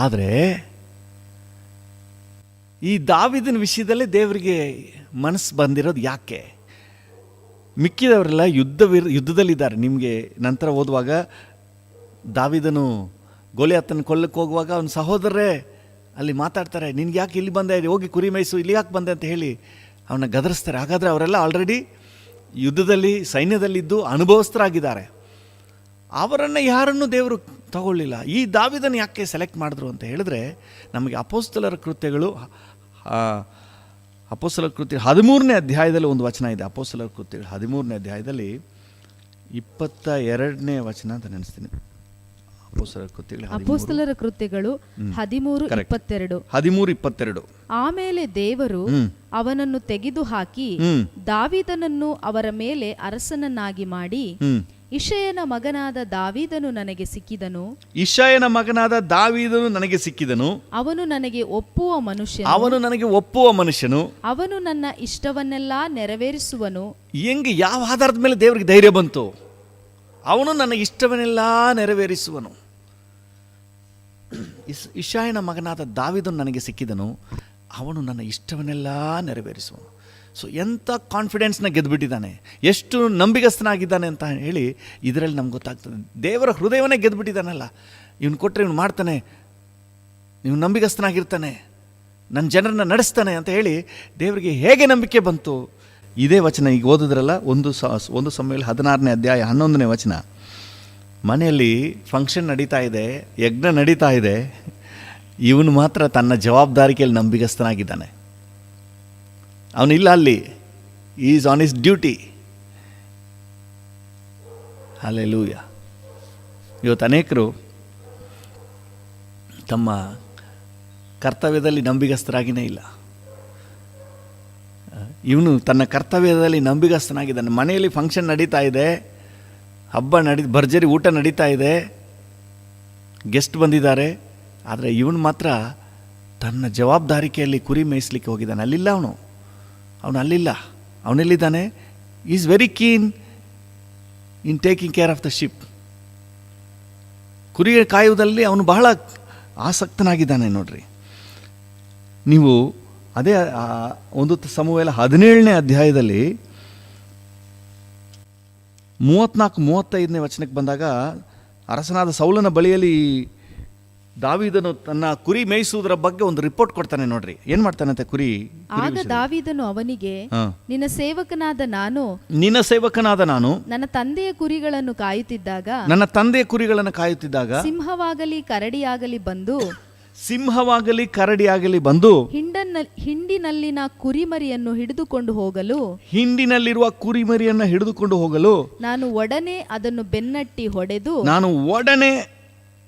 ಆದರೆ ಈ ದಾವೀದನ ವಿಷಯದಲ್ಲೇ ದೇವರಿಗೆ ಮನಸ್ಸು ಬಂದಿರೋದು ಯಾಕೆ? ಮಿಕ್ಕಿದವರೆಲ್ಲ ಯುದ್ಧದಲ್ಲಿದ್ದಾರೆ. ನಿಮಗೆ ನಂತರ ಓದುವಾಗ ದಾವೀದನು ಗೋಲಿಯಾತನ ಕೊಲ್ಲಕ್ಕೆ ಹೋಗುವಾಗ ಅವನ ಸಹೋದರರೇ ಅಲ್ಲಿ ಮಾತಾಡ್ತಾರೆ, ನಿನ್ಗೆ ಯಾಕೆ ಇಲ್ಲಿ ಬಂದೆ, ಹೋಗಿ ಕುರಿ ಮೇಯಿಸು, ಇಲ್ಲಿ ಯಾಕೆ ಬಂದೆ ಅಂತ ಹೇಳಿ ಅವನ್ನ ಗದರಿಸ್ತಾರೆ. ಹಾಗಾದರೆ ಅವರೆಲ್ಲ ಆಲ್ರೆಡಿ ಯುದ್ಧದಲ್ಲಿ ಸೈನ್ಯದಲ್ಲಿದ್ದು ಅನುಭವಸ್ಥರಾಗಿದ್ದಾರೆ. ಅವರನ್ನು ಯಾರನ್ನೂ ದೇವರು ತಗೊಳ್ಳಿಲ್ಲ. ಈ ದಾವೀದನ ಯಾಕೆ ಸೆಲೆಕ್ಟ್ ಮಾಡಿದ್ರು ಅಂತ ಹೇಳಿದ್ರೆ, ನಮಗೆ ಅಪೊಸ್ತಲರ ಕೃತ್ಯಗಳು 13ನೇ ಅಧ್ಯಾಯದಲ್ಲಿ ಒಂದು ವಚನ ಇದೆ. ಅಪೊಸ್ತಲರ ಕೃತ್ಯಗಳು 13ನೇ ಅಧ್ಯಾಯದಲ್ಲಿ 22ನೇ ವಚನ ಅಂತ ನೆನೆಸ್ತೀನಿ. ಅಪೊಸ್ತಲರ ಕೃತ್ಯಗಳು 13:22. ಆಮೇಲೆ ದೇವರು ಅವನನ್ನು ತೆಗೆದುಹಾಕಿ ದಾವೀದನನ್ನು ಅವರ ಮೇಲೆ ಅರಸನನ್ನಾಗಿ ಮಾಡಿ, ಇಷಯನ ಮಗನಾದ ದಾವೀದನು ನನಗೆ ಸಿಕ್ಕಿದನು. ಅವನು ನನಗೆ ಒಪ್ಪುವ ಮನುಷ್ಯನು. ಅವನು ನನ್ನ ಇಷ್ಟವನ್ನೆಲ್ಲ ನೆರವೇರಿಸುವನು. ಹೆಂಗೆ, ಯಾವ ಆಧಾರದ ಮೇಲೆ ದೇವರಿಗೆ ಧೈರ್ಯ ಬಂತು? ಅವನು ನನ್ನ ಇಷ್ಟವನ್ನೆಲ್ಲ ನೆರವೇರಿಸುವನು. ಇಷಯನ ಮಗನಾದ ದಾವೀದನು ನನಗೆ ಸಿಕ್ಕಿದನು, ಅವನು ನನ್ನ ಇಷ್ಟವನ್ನೆಲ್ಲ ನೆರವೇರಿಸುವನು. ಸೊ ಎಂಥ ಕಾನ್ಫಿಡೆನ್ಸ್ನ ಗೆದ್ದುಬಿಟ್ಟಿದ್ದಾನೆ, ಎಷ್ಟು ನಂಬಿಗಸ್ತನಾಗಿದ್ದಾನೆ ಅಂತ ಹೇಳಿ ಇದರಲ್ಲಿ ನಮ್ಗೆ ಗೊತ್ತಾಗ್ತದೆ. ದೇವರ ಹೃದಯವನ್ನೇ ಗೆದ್ದುಬಿಟ್ಟಿದ್ದಾನಲ್ಲ, ಇವನು ಕೊಟ್ಟರೆ ಇವನು ಮಾಡ್ತಾನೆ, ಇವನು ನಂಬಿಗಸ್ತನಾಗಿರ್ತಾನೆ, ನನ್ನ ಜನರನ್ನ ನಡೆಸ್ತಾನೆ ಅಂತ ಹೇಳಿ ದೇವರಿಗೆ ಹೇಗೆ ನಂಬಿಕೆ ಬಂತು? ಇದೇ ವಚನ ಈಗ ಓದಿದ್ರಲ್ಲ, 1 ಸಮುವೇಲ 16ನೇ ಅಧ್ಯಾಯ 11ನೇ ವಚನ. ಮನೆಯಲ್ಲಿ ಫಂಕ್ಷನ್ ನಡೀತಾ ಇದೆ, ಯಜ್ಞ ನಡೀತಾ ಇದೆ, ಇವನು ಮಾತ್ರ ತನ್ನ ಜವಾಬ್ದಾರಿಕೆಯಲ್ಲಿ ನಂಬಿಗಸ್ತನಾಗಿದ್ದಾನೆ. ಅವನಿಲ್ಲ ಅಲ್ಲಿ, is on his duty. Hallelujah. ಇವತ್ತು ಅನೇಕರು ತಮ್ಮ ಕರ್ತವ್ಯದಲ್ಲಿ ನಂಬಿಗಸ್ತರಾಗಿಯೇ ಇಲ್ಲ. ಇವನು ತನ್ನ ಕರ್ತವ್ಯದಲ್ಲಿ ನಂಬಿಗಸ್ತನಾಗಿದ್ದಾನೆ. ಮನೆಯಲ್ಲಿ ಫಂಕ್ಷನ್ ನಡೀತಾ ಇದೆ, ಹಬ್ಬ ಭರ್ಜರಿ ಊಟ ನಡೀತಾ ಇದೆ, ಗೆಸ್ಟ್ ಬಂದಿದ್ದಾರೆ, ಆದರೆ ಇವನು ಮಾತ್ರ ತನ್ನ ಜವಾಬ್ದಾರಿಕೆಯಲ್ಲಿ ಕುರಿ ಮೇಯಿಸ್ಲಿಕ್ಕೆ ಹೋಗಿದ್ದಾನೆ. ಅಲ್ಲಿಲ್ಲ ಅವನು ಅಲ್ಲಿಲ್ಲ. ಅವನೆಲ್ಲಿದ್ದಾನೆ? Is very keen in taking care of the sheep. ಕುರಿ ಕಾಯುವುದಲ್ಲಿ ಅವನು ಬಹಳ ಆಸಕ್ತನಾಗಿದ್ದಾನೆ. ನೋಡ್ರಿ, ನೀವು ಅದೇ 1 ಸಮುವೇಲ 17ನೇ ಅಧ್ಯಾಯದಲ್ಲಿ 34-35ನೇ ವಚನಕ್ಕೆ ಬಂದಾಗ, ಅರಸನಾದ ಸೌಲನ ಬಳಿಯಲ್ಲಿ ದಾವೀದನು ತನ್ನ ಕುರಿ ಮೇಯಿಸುವುದರ ಬಗ್ಗೆ ಒಂದು ರಿಪೋರ್ಟ್ ಕೊಡ್ತಾನೆ. ನೋಡ್ರಿ ಏನ್ ಮಾಡ್ತಾನಂತೆ ಕುರಿ. ಆಗ ದಾವೀದನು ಅವನಿಗೆ, ನಿನ್ನ ಸೇವಕನಾದ ನಾನು ನನ್ನ ತಂದೆಯ ಕುರಿಗಳನ್ನು ಕಾಯುತ್ತಿದ್ದಾಗ ಸಿಂಹವಾಗಲಿ ಕರಡಿಯಾಗಲಿ ಬಂದು ಹಿಂಡಿನಲ್ಲಿನ ಕುರಿಮರಿಯನ್ನು ಹಿಂಡಿನಲ್ಲಿರುವ ಕುರಿಮರಿಯನ್ನು ಹಿಡಿದುಕೊಂಡು ಹೋಗಲು ನಾನು ಒಡನೆ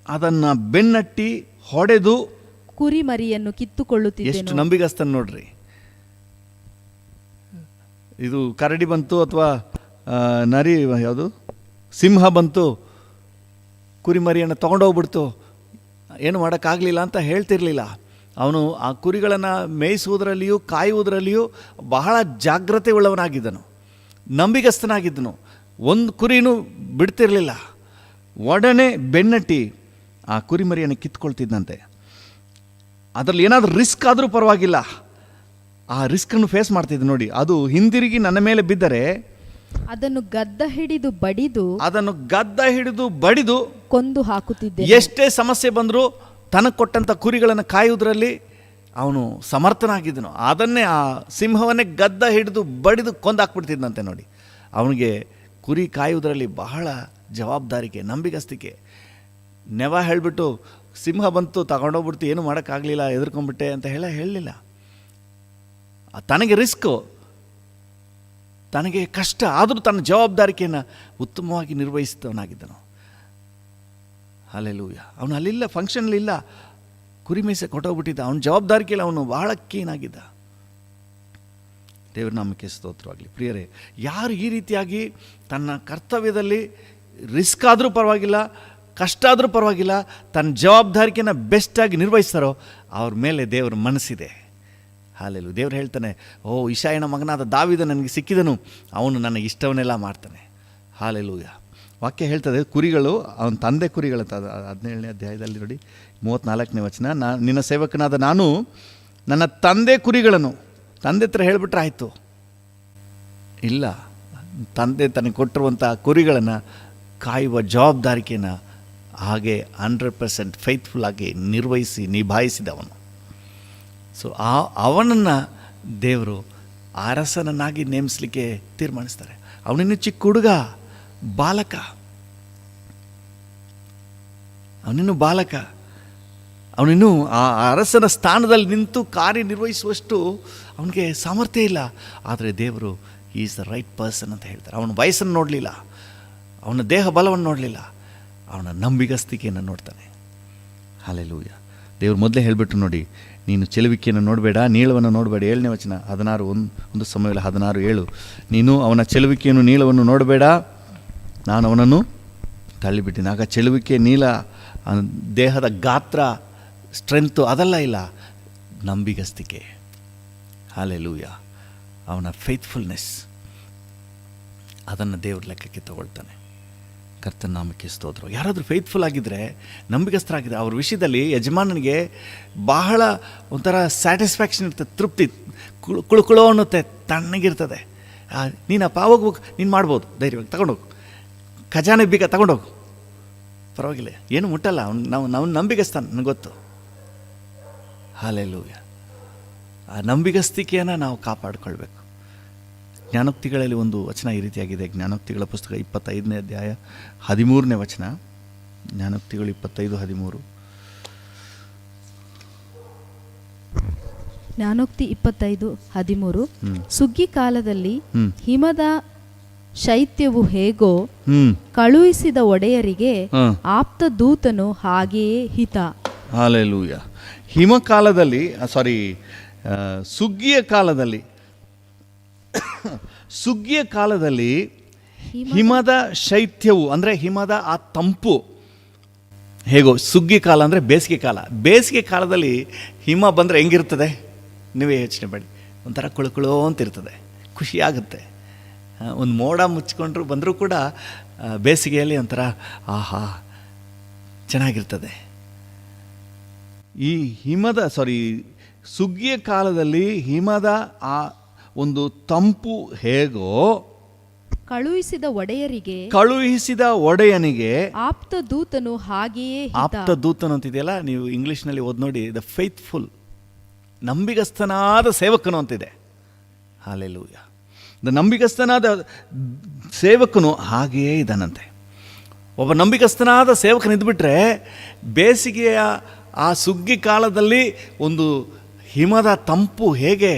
ಅದನ್ನು ಬೆನ್ನಟ್ಟಿ ಹೊಡೆದು ಕುರಿಮರಿಯನ್ನು ಕಿತ್ತುಕೊಳ್ಳುತ್ತಿದ್ದೆನು. ಎಷ್ಟು ನಂಬಿಗಸ್ತನ ನೋಡ್ರಿ. ಇದು ಕರಡಿ ಬಂತು ಅಥವಾ ನರಿ ಯಾವುದು ಸಿಂಹ ಬಂತು, ಕುರಿಮರಿಯನ್ನು ತಗೊಂಡೋಗ್ಬಿಡ್ತು, ಏನು ಮಾಡೋಕ್ಕಾಗಲಿಲ್ಲ ಅಂತ ಹೇಳ್ತಿರ್ಲಿಲ್ಲ. ಅವನು ಆ ಕುರಿಗಳನ್ನು ಮೇಯಿಸುವುದರಲ್ಲಿಯೂ ಕಾಯುವುದರಲ್ಲಿಯೂ ಬಹಳ ಜಾಗ್ರತೆ ಉಳ್ಳವನಾಗಿದ್ದನು, ನಂಬಿಗಸ್ತನಾಗಿದ್ದನು. ಒಂದು ಕುರಿನೂ ಬಿಡ್ತಿರಲಿಲ್ಲ. ಒಡನೆ ಬೆನ್ನಟ್ಟಿ ಆ ಕುರಿಮರಿಯನ್ನು ಕಿತ್ಕೊಳ್ತಿದ್ದಂತೆ. ಅದರಲ್ಲಿ ಏನಾದರೂ ರಿಸ್ಕ್ ಆದರೂ ಪರವಾಗಿಲ್ಲ, ಆ ರಿಸ್ಕನ್ನು ಫೇಸ್ ಮಾಡ್ತಿದ್ದೆ ನೋಡಿ. ಅದು ಹಿಂದಿರುಗಿ ನನ್ನ ಮೇಲೆ ಬಿದ್ದರೆ ಅದನ್ನು ಗದ್ದ ಹಿಡಿದು ಬಡಿದು ಕೊಂದು ಹಾಕುತ್ತಿದ್ದೆ. ಎಷ್ಟೇ ಸಮಸ್ಯೆ ಬಂದರೂ ತನಗೆ ಕೊಟ್ಟಂಥ ಕುರಿಗಳನ್ನು ಕಾಯುವುದರಲ್ಲಿ ಅವನು ಸಮರ್ಥನಾಗಿದ್ದನು. ಅದನ್ನೇ ಆ ಸಿಂಹವನ್ನೇ ಗದ್ದ ಹಿಡಿದು ಬಡಿದು ಕೊಂದಾಕ್ಬಿಡ್ತಿದ್ದಂತೆ ನೋಡಿ. ಅವನಿಗೆ ಕುರಿ ಕಾಯುವುದರಲ್ಲಿ ಬಹಳ ಜವಾಬ್ದಾರಿಕೆ, ನಂಬಿಗಸ್ತಿಕೆ. ನೆವ ಹೇಳಿಬಿಟ್ಟು ಸಿಂಹ ಬಂತು ತಗೊಂಡೋಗ್ಬಿಡ್ತು, ಏನೂ ಮಾಡೋಕ್ಕಾಗಲಿಲ್ಲ, ಎದುರ್ಕೊಂಡ್ಬಿಟ್ಟೆ ಅಂತ ಹೇಳಲಿಲ್ಲ. ತನಗೆ ರಿಸ್ಕು, ತನಗೆ ಕಷ್ಟ, ಆದರೂ ತನ್ನ ಜವಾಬ್ದಾರಿಕೆಯನ್ನು ಉತ್ತಮವಾಗಿ ನಿರ್ವಹಿಸಿದವನಾಗಿದ್ದನು. ಹಲ್ಲೆಲೂಯಾ. ಅವನು ಅಲ್ಲಿಲ್ಲ, ಫಂಕ್ಷನ್ಲಿಲ್ಲ, ಕುರಿ ಮೇಸೆ ಕೊಟ್ಟೋಗ್ಬಿಟ್ಟಿದ್ದ. ಅವನ ಜವಾಬ್ದಾರಿಕೆಯಲ್ಲಿ ಅವನು ಬಹಳ ಕೀನಾಗಿದ್ದ. ದೇವ್ರ ನಾಮಕ್ಕೆ ಸ್ತೋತ್ರವಾಗಲಿ. ಪ್ರಿಯರೇ, ಯಾರು ಈ ರೀತಿಯಾಗಿ ತನ್ನ ಕರ್ತವ್ಯದಲ್ಲಿ ರಿಸ್ಕ್ ಆದರೂ ಪರವಾಗಿಲ್ಲ, ಕಷ್ಟ ಆದರೂ ಪರವಾಗಿಲ್ಲ, ತನ್ನ ಜವಾಬ್ದಾರಿಕೆಯನ್ನು ಬೆಸ್ಟಾಗಿ ನಿರ್ವಹಿಸ್ತಾರೋ ಅವ್ರ ಮೇಲೆ ದೇವ್ರ ಮನಸ್ಸಿದೆ. ಹಾಲೆಲು. ದೇವ್ರು ಹೇಳ್ತಾನೆ, ಓ ಇಷಾಯನ ಮಗನಾದ ದಾವೀದ ನನಗೆ ಸಿಕ್ಕಿದನು, ಅವನು ನನ್ನ ಇಷ್ಟವನ್ನೆಲ್ಲ ಮಾಡ್ತಾನೆ. ಹಾಲೆಲೂಯ. ವಾಕ್ಯ ಹೇಳ್ತದೆ, ಕುರಿಗಳು ಅವನ ತಂದೆ ಕುರಿಗಳಂತ. 17ನೇ ಅಧ್ಯಾಯದಲ್ಲಿ ನೋಡಿ 34ನೇ ವಚನ, ನಿನ್ನ ಸೇವಕನಾದ ನಾನು ನನ್ನ ತಂದೆ ಕುರಿಗಳನ್ನು, ತಂದೆ ಹತ್ರ ಹೇಳಿಬಿಟ್ರೆ ಆಯಿತು. ಇಲ್ಲ, ತಂದೆ ತನಗೆ ಕೊಟ್ಟಿರುವಂಥ ಕುರಿಗಳನ್ನು ಕಾಯುವ ಜವಾಬ್ದಾರಿಕೆಯನ್ನು ಹಾಗೆ 100% ಫೇತ್ಫುಲ್ಲಾಗಿ ನಿರ್ವಹಿಸಿ ನಿಭಾಯಿಸಿದವನು. ಸೊ ಅವನನ್ನು ದೇವರು ಅರಸನನ್ನಾಗಿ ನೇಮಿಸಲಿಕ್ಕೆ ತೀರ್ಮಾನಿಸ್ತಾರೆ. ಅವನಿನ್ನು ಚಿಕ್ಕ ಹುಡುಗ, ಬಾಲಕ, ಅವನಿನ್ನು ಅವನಿನ್ನು ಆ ಅರಸನ ಸ್ಥಾನದಲ್ಲಿ ನಿಂತು ಕಾರ್ಯನಿರ್ವಹಿಸುವಷ್ಟು ಅವನಿಗೆ ಸಾಮರ್ಥ್ಯ ಇಲ್ಲ. ಆದರೆ ದೇವರು ಈಸ್ ದ ರೈಟ್ ಪರ್ಸನ್ ಅಂತ ಹೇಳ್ತಾರೆ. ಅವನ ವಯಸ್ಸನ್ನು ನೋಡಲಿಲ್ಲ, ಅವನ ದೇಹ ಬಲವನ್ನು ನೋಡಲಿಲ್ಲ, ಅವನ ನಂಬಿಗಸ್ತಿಕೆಯನ್ನು ನೋಡ್ತಾನೆ. ಹಲ್ಲೆಲೂಯಾ. ದೇವ್ರು ಮೊದಲೇ ಹೇಳಿಬಿಟ್ರು ನೋಡಿ, ನೀನು ಚೆಲುವಿಕೆಯನ್ನು ನೋಡಬೇಡ, ನೀಳವನ್ನು ನೋಡಬೇಡ. 7ನೇ ವಚನ 1 ಸಮಯದಲ್ಲಿ 16:7, ನೀನು ಅವನ ಚೆಲುವಿಕೆಯನ್ನು ನೀಳವನ್ನು ನೋಡಬೇಡ, ನಾನು ಅವನನ್ನು ತಳ್ಳಿಬಿಟ್ಟಿನಿ. ಆಗ ಚೆಲುವಿಕೆ, ನೀಲ, ದೇಹದ ಗಾತ್ರ, ಸ್ಟ್ರೆಂತು ಅದೆಲ್ಲ ಇಲ್ಲ, ನಂಬಿಗಸ್ತಿಕೆ. ಹಲ್ಲೆಲೂಯಾ. ಅವನ ಫೇತ್ಫುಲ್ನೆಸ್, ಅದನ್ನು ದೇವ್ರ ಲೆಕ್ಕಕ್ಕೆ ತಗೊಳ್ತಾನೆ. ಕರ್ತನ ನಾಮಕ್ಕೆ ಸ್ತೋತ್ರ. ಯಾರಾದರೂ ಫೇತ್ಫುಲ್ ಆಗಿದ್ದರೆ, ನಂಬಿಗಸ್ತರಾಗಿದ್ದರೆ, ಅವ್ರ ವಿಷಯದಲ್ಲಿ ಯಜಮಾನನಿಗೆ ಬಹಳ ಒಂಥರ ಸ್ಯಾಟಿಸ್ಫ್ಯಾಕ್ಷನ್ ಇರ್ತದೆ, ತೃಪ್ತಿ, ಕುಳುಕುಳೋ ಅನ್ನುತ್ತೆ, ತಣ್ಣಗಿರ್ತದೆ. ನೀನಪ್ಪ ಹೋಗ್ಬೇಕು, ನೀನು ಮಾಡ್ಬೋದು, ಧೈರ್ಯವಾಗಿ ತಗೊಂಡೋಗು, ಖಜಾನೆ ಬೀಗ ತಗೊಂಡೋಗು, ಪರವಾಗಿಲ್ಲ, ಏನು ಮುಟ್ಟಲ್ಲ, ನಾವು ನಂಬಿಗಸ್ತಾನೆ, ನನಗೆ ಗೊತ್ತು. ಹಲ್ಲೆಲೂಯಾ. ಆ ನಂಬಿಗಸ್ತಿಕೆಯನ್ನು ನಾವು ಕಾಪಾಡಿಕೊಳ್ಬೇಕು. ಜ್ಞಾನೋಕ್ತಿಗಳಲ್ಲಿ ಒಂದು ವಚನ ಈ ರೀತಿಯಾಗಿದೆ. ಜ್ಞಾನೋಕ್ತಿಗಳ ಪುಸ್ತಕ 25ನೇ ಅಧ್ಯಾಯ 13ನೇ ವಚನ. ಜ್ಞಾನೋಕ್ತಿಗಳು 25:13. ಜ್ಞಾನೋಕ್ತಿ 25:13. ಸುಗ್ಗಿ ಕಾಲದಲ್ಲಿ ಹಿಮದ ಶೈತ್ಯವು ಹೇಗೋ ಕಳುಹಿಸಿದ ಒಡೆಯರಿಗೆ ಆಪ್ತ ದೂತನು ಹಾಗೆಯೇ ಹಿತ. ಹಲ್ಲೆಲೂಯಾ. ಹಿಮಕಾಲದಲ್ಲಿ, ಸುಗ್ಗಿಯ ಕಾಲದಲ್ಲಿ ಹಿಮದ ಶೈತ್ಯವು ಅಂದರೆ ಹಿಮದ ಆ ತಂಪು ಹೇಗೋ. ಸುಗ್ಗಿ ಕಾಲ ಅಂದರೆ ಬೇಸಿಗೆ ಕಾಲ. ಬೇಸಿಗೆ ಕಾಲದಲ್ಲಿ ಹಿಮ ಬಂದರೆ ಹೆಂಗಿರ್ತದೆ ನೀವೇ ಯೋಚನೆ ಮಾಡಿ. ಒಂಥರ ಕುಳುಕುಳೋ ಅಂತಿರ್ತದೆ, ಖುಷಿಯಾಗುತ್ತೆ. ಒಂದು ಮೋಡ ಮುಚ್ಕೊಂಡ್ರು ಬಂದರೂ ಕೂಡ ಬೇಸಿಗೆಯಲ್ಲಿ ಒಂಥರ ಆಹಾ ಚೆನ್ನಾಗಿರ್ತದೆ. ಈ ಸುಗ್ಗಿಯ ಕಾಲದಲ್ಲಿ ಹಿಮದ ಆ ಒಂದು ತಂಪು ಹೇಗೋ ಕಳುಹಿಸಿದ ಒಡೆಯನಿಗೆ ಆಪ್ತ ದೂತನು ಹಾಗೆಯೇ. ಆಪ್ತ ದೂತನು ಅಂತಿದೆಯಲ್ಲ, ನೀವು ಇಂಗ್ಲೀಷ್ನಲ್ಲಿ ಓದಿ ನೋಡಿ, ದ ಫೇತ್ಫುಲ್, ನಂಬಿಗಸ್ತನಾದ ಸೇವಕನು ಅಂತಿದೆ. ಹಲ್ಲೆಲೂಯಾ. ದ ನಂಬಿಗಸ್ತನಾದ ಸೇವಕನು ಹಾಗೆಯೇ ಇದ್ದಾನಂತೆ. ಒಬ್ಬ ನಂಬಿಗಸ್ತನಾದ ಸೇವಕನ ಇದ್ಬಿಟ್ರೆ ಬೇಸಿಗೆಯ ಆ ಸುಗ್ಗಿ ಕಾಲದಲ್ಲಿ ಒಂದು ಹಿಮದ ತಂಪು ಹೇಗೆ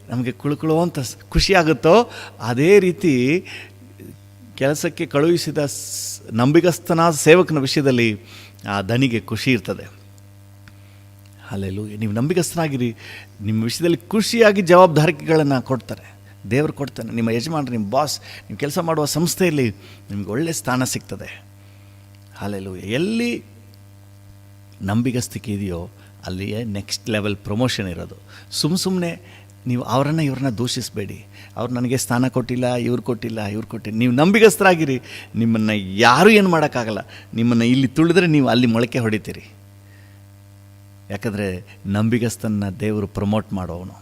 ನಮಗೆ ಕುಳುಕುಳು ಅಂತ ಖುಷಿಯಾಗುತ್ತೋ, ಅದೇ ರೀತಿ ಕೆಲಸಕ್ಕೆ ಕಳುಹಿಸಿದ ನಂಬಿಗಸ್ತನಾದ ಸೇವಕನ ವಿಷಯದಲ್ಲಿ ಆ ದನಿಗೆ ಖುಷಿ ಇರ್ತದೆ. ಹಲ್ಲೆಲೂಯಾ. ನೀವು ನಂಬಿಗಸ್ತನಾಗಿರಿ, ನಿಮ್ಮ ವಿಷಯದಲ್ಲಿ ಖುಷಿಯಾಗಿ ಜವಾಬ್ದಾರಿಕೆಗಳನ್ನು ಕೊಡ್ತಾರೆ, ದೇವರು ಕೊಡ್ತಾನೆ. ನಿಮ್ಮ ಯಜಮಾನರು, ನಿಮ್ಮ ಬಾಸ್, ನೀವು ಕೆಲಸ ಮಾಡುವ ಸಂಸ್ಥೆಯಲ್ಲಿ ನಿಮ್ಗೆ ಒಳ್ಳೆಯ ಸ್ಥಾನ ಸಿಗ್ತದೆ. ಹಲ್ಲೆಲೂಯಾ. ಎಲ್ಲಿ ನಂಬಿಗಸ್ತಿಕೆ ಇದೆಯೋ ಅಲ್ಲಿಯೇ ನೆಕ್ಸ್ಟ್ ಲೆವೆಲ್ ಪ್ರಮೋಷನ್ ಇರೋದು. ಸುಮ್ಮನೆ ನೀವು ಇವ್ರನ್ನ ದೂಷಿಸಬೇಡಿ. ಅವ್ರು ನನಗೆ ಸ್ಥಾನ ಕೊಟ್ಟಿಲ್ಲ, ಇವ್ರು ಕೊಟ್ಟಿಲ್ಲ. ನೀವು ನಂಬಿಗಸ್ತರಾಗಿರಿ, ನಿಮ್ಮನ್ನು ಯಾರೂ ಏನು ಮಾಡೋಕ್ಕಾಗಲ್ಲ. ನಿಮ್ಮನ್ನು ಇಲ್ಲಿ ತುಳಿದ್ರೆ ನೀವು ಅಲ್ಲಿ ಮೊಳಕೆ ಹೊಡಿತೀರಿ. ಯಾಕಂದರೆ ನಂಬಿಗಸ್ತನ್ನ ದೇವರು ಪ್ರಮೋಟ್ ಮಾಡೋವನು.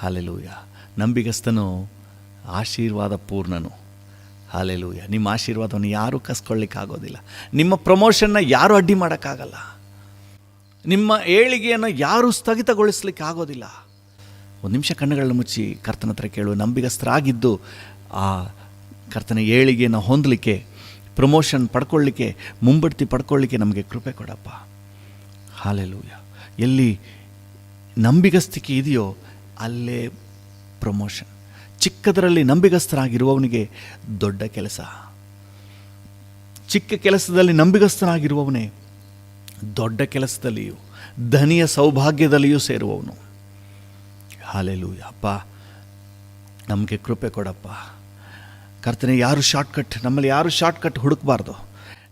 ಹಾಲೆಲೂಯ. ನಂಬಿಗಸ್ತನು ಆಶೀರ್ವಾದ ಪೂರ್ಣನು. ಹಾಲೆಲೂಯ. ನಿಮ್ಮ ಆಶೀರ್ವಾದವನ್ನು ಯಾರೂ ಕಸ್ಕೊಳ್ಳಿಕ್ಕಾಗೋದಿಲ್ಲ. ನಿಮ್ಮ ಪ್ರಮೋಷನ್ನ ಯಾರೂ ಅಡ್ಡಿ ಮಾಡೋಕ್ಕಾಗಲ್ಲ. ನಿಮ್ಮ ಏಳಿಗೆಯನ್ನು ಯಾರೂ ಸ್ಥಗಿತಗೊಳಿಸ್ಲಿಕ್ಕೆ ಆಗೋದಿಲ್ಲ. ಒಂದು ನಿಮಿಷ ಕಣ್ಣುಗಳನ್ನು ಮುಚ್ಚಿ ಕರ್ತನ ಹತ್ರ ಕೇಳು. ನಂಬಿಗಸ್ತರಾಗಿದ್ದು ಆ ಕರ್ತನ ಏಳಿಗೆಯನ್ನು ಹೊಂದಲಿಕ್ಕೆ, ಪ್ರಮೋಷನ್ ಪಡ್ಕೊಳ್ಳಿಕ್ಕೆ, ಮುಂಬಡ್ತಿ ಪಡ್ಕೊಳ್ಳಿಕ್ಕೆ ನಮಗೆ ಕೃಪೆ ಕೊಡಪ್ಪ. ಹಾಲೆಲೂಯ. ಎಲ್ಲಿ ನಂಬಿಗಸ್ತಿಕೆ ಇದೆಯೋ ಅಲ್ಲೇ ಪ್ರಮೋಷನ್. ಚಿಕ್ಕದರಲ್ಲಿ ನಂಬಿಗಸ್ತನಾಗಿರುವವನಿಗೆ ದೊಡ್ಡ ಕೆಲಸ. ಚಿಕ್ಕ ಕೆಲಸದಲ್ಲಿ ನಂಬಿಗಸ್ತನಾಗಿರುವವನೇ ದೊಡ್ಡ ಕೆಲಸದಲ್ಲಿಯೂ ಧನಿಯ ಸೌಭಾಗ್ಯದಲ್ಲಿಯೂ ಸೇರುವವನು. ಹಾಲೆಲೂಯ. ಅಪ್ಪ, ನಮಗೆ ಕೃಪೆ ಕೊಡಪ್ಪ. ಕರ್ತನೆ, ನಮ್ಮಲ್ಲಿ ಯಾರು ಶಾರ್ಟ್ಕಟ್ ಹುಡುಕಬಾರ್ದು.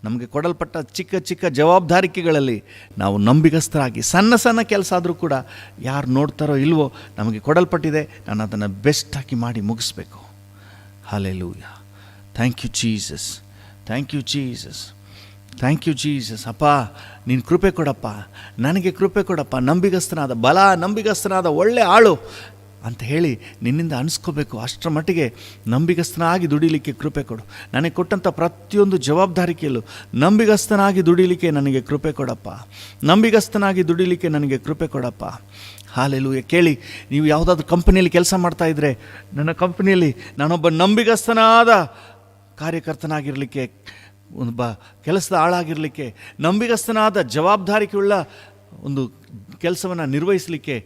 ನಮಗೆ ಕೊಡಲ್ಪಟ್ಟ ಚಿಕ್ಕ ಚಿಕ್ಕ ಜವಾಬ್ದಾರಿಕೆಗಳಲ್ಲಿ ನಾವು ನಂಬಿಗಸ್ತರಾಗಿ, ಸಣ್ಣ ಸಣ್ಣ ಕೆಲಸ ಆದರೂ ಕೂಡ ಯಾರು ನೋಡ್ತಾರೋ ಇಲ್ವೋ, ನಮಗೆ ಕೊಡಲ್ಪಟ್ಟಿದೆ, ನಾನು ಅದನ್ನು ಬೆಸ್ಟಾಗಿ ಮಾಡಿ ಮುಗಿಸ್ಬೇಕು. Hallelujah. Thank you Jesus, thank you Jesus, thank you Jesus. ಅಪ್ಪ, ನೀನು ಕೃಪೆ ಕೊಡಪ್ಪ, ನನಗೆ ಕೃಪೆ ಕೊಡಪ್ಪ. ನಂಬಿಗಸ್ತನಾದ ಒಳ್ಳೆ ಆಳು ಅಂತ ಹೇಳಿ ನಿನ್ನಿಂದ ಅನಿಸ್ಕೋಬೇಕು. ಅಷ್ಟರ ಮಟ್ಟಿಗೆ ನಂಬಿಗಸ್ತನಾಗಿ ದುಡಿಲಿಕ್ಕೆ ಕೃಪೆ ಕೊಡು. ನನಗೆ ಕೊಟ್ಟಂಥ ಪ್ರತಿಯೊಂದು ಜವಾಬ್ದಾರಿಕೆಯಲ್ಲೂ ನಂಬಿಗಸ್ತನಾಗಿ ದುಡಿಲಿಕ್ಕೆ ನನಗೆ ಕೃಪೆ ಕೊಡಪ್ಪ. ನಂಬಿಗಸ್ತನಾಗಿ ದುಡಿಲಿಕ್ಕೆ ನನಗೆ ಕೃಪೆ ಕೊಡಪ್ಪ. ಹಾಲೆಲೂಯ. ಕೇಳಿ, ನೀವು ಯಾವುದಾದ್ರೂ ಕಂಪನಿಯಲ್ಲಿ ಕೆಲಸ ಮಾಡ್ತಾಯಿದ್ರೆ, ನನ್ನ ಕಂಪನಿಯಲ್ಲಿ ನಾನೊಬ್ಬ ನಂಬಿಗಸ್ತನಾದ ಕಾರ್ಯಕರ್ತನಾಗಿರಲಿಕ್ಕೆ, ಒಬ್ಬ ಕೆಲಸದ ಆಳಾಗಿರಲಿಕ್ಕೆ, ನಂಬಿಗಸ್ತನಾದ ಜವಾಬ್ದಾರಿಕೆಯುಳ್ಳ ಒಂದು ಕೆಲಸವನ್ನು ನಿರ್ವಹಿಸಲಿಕ್ಕೆ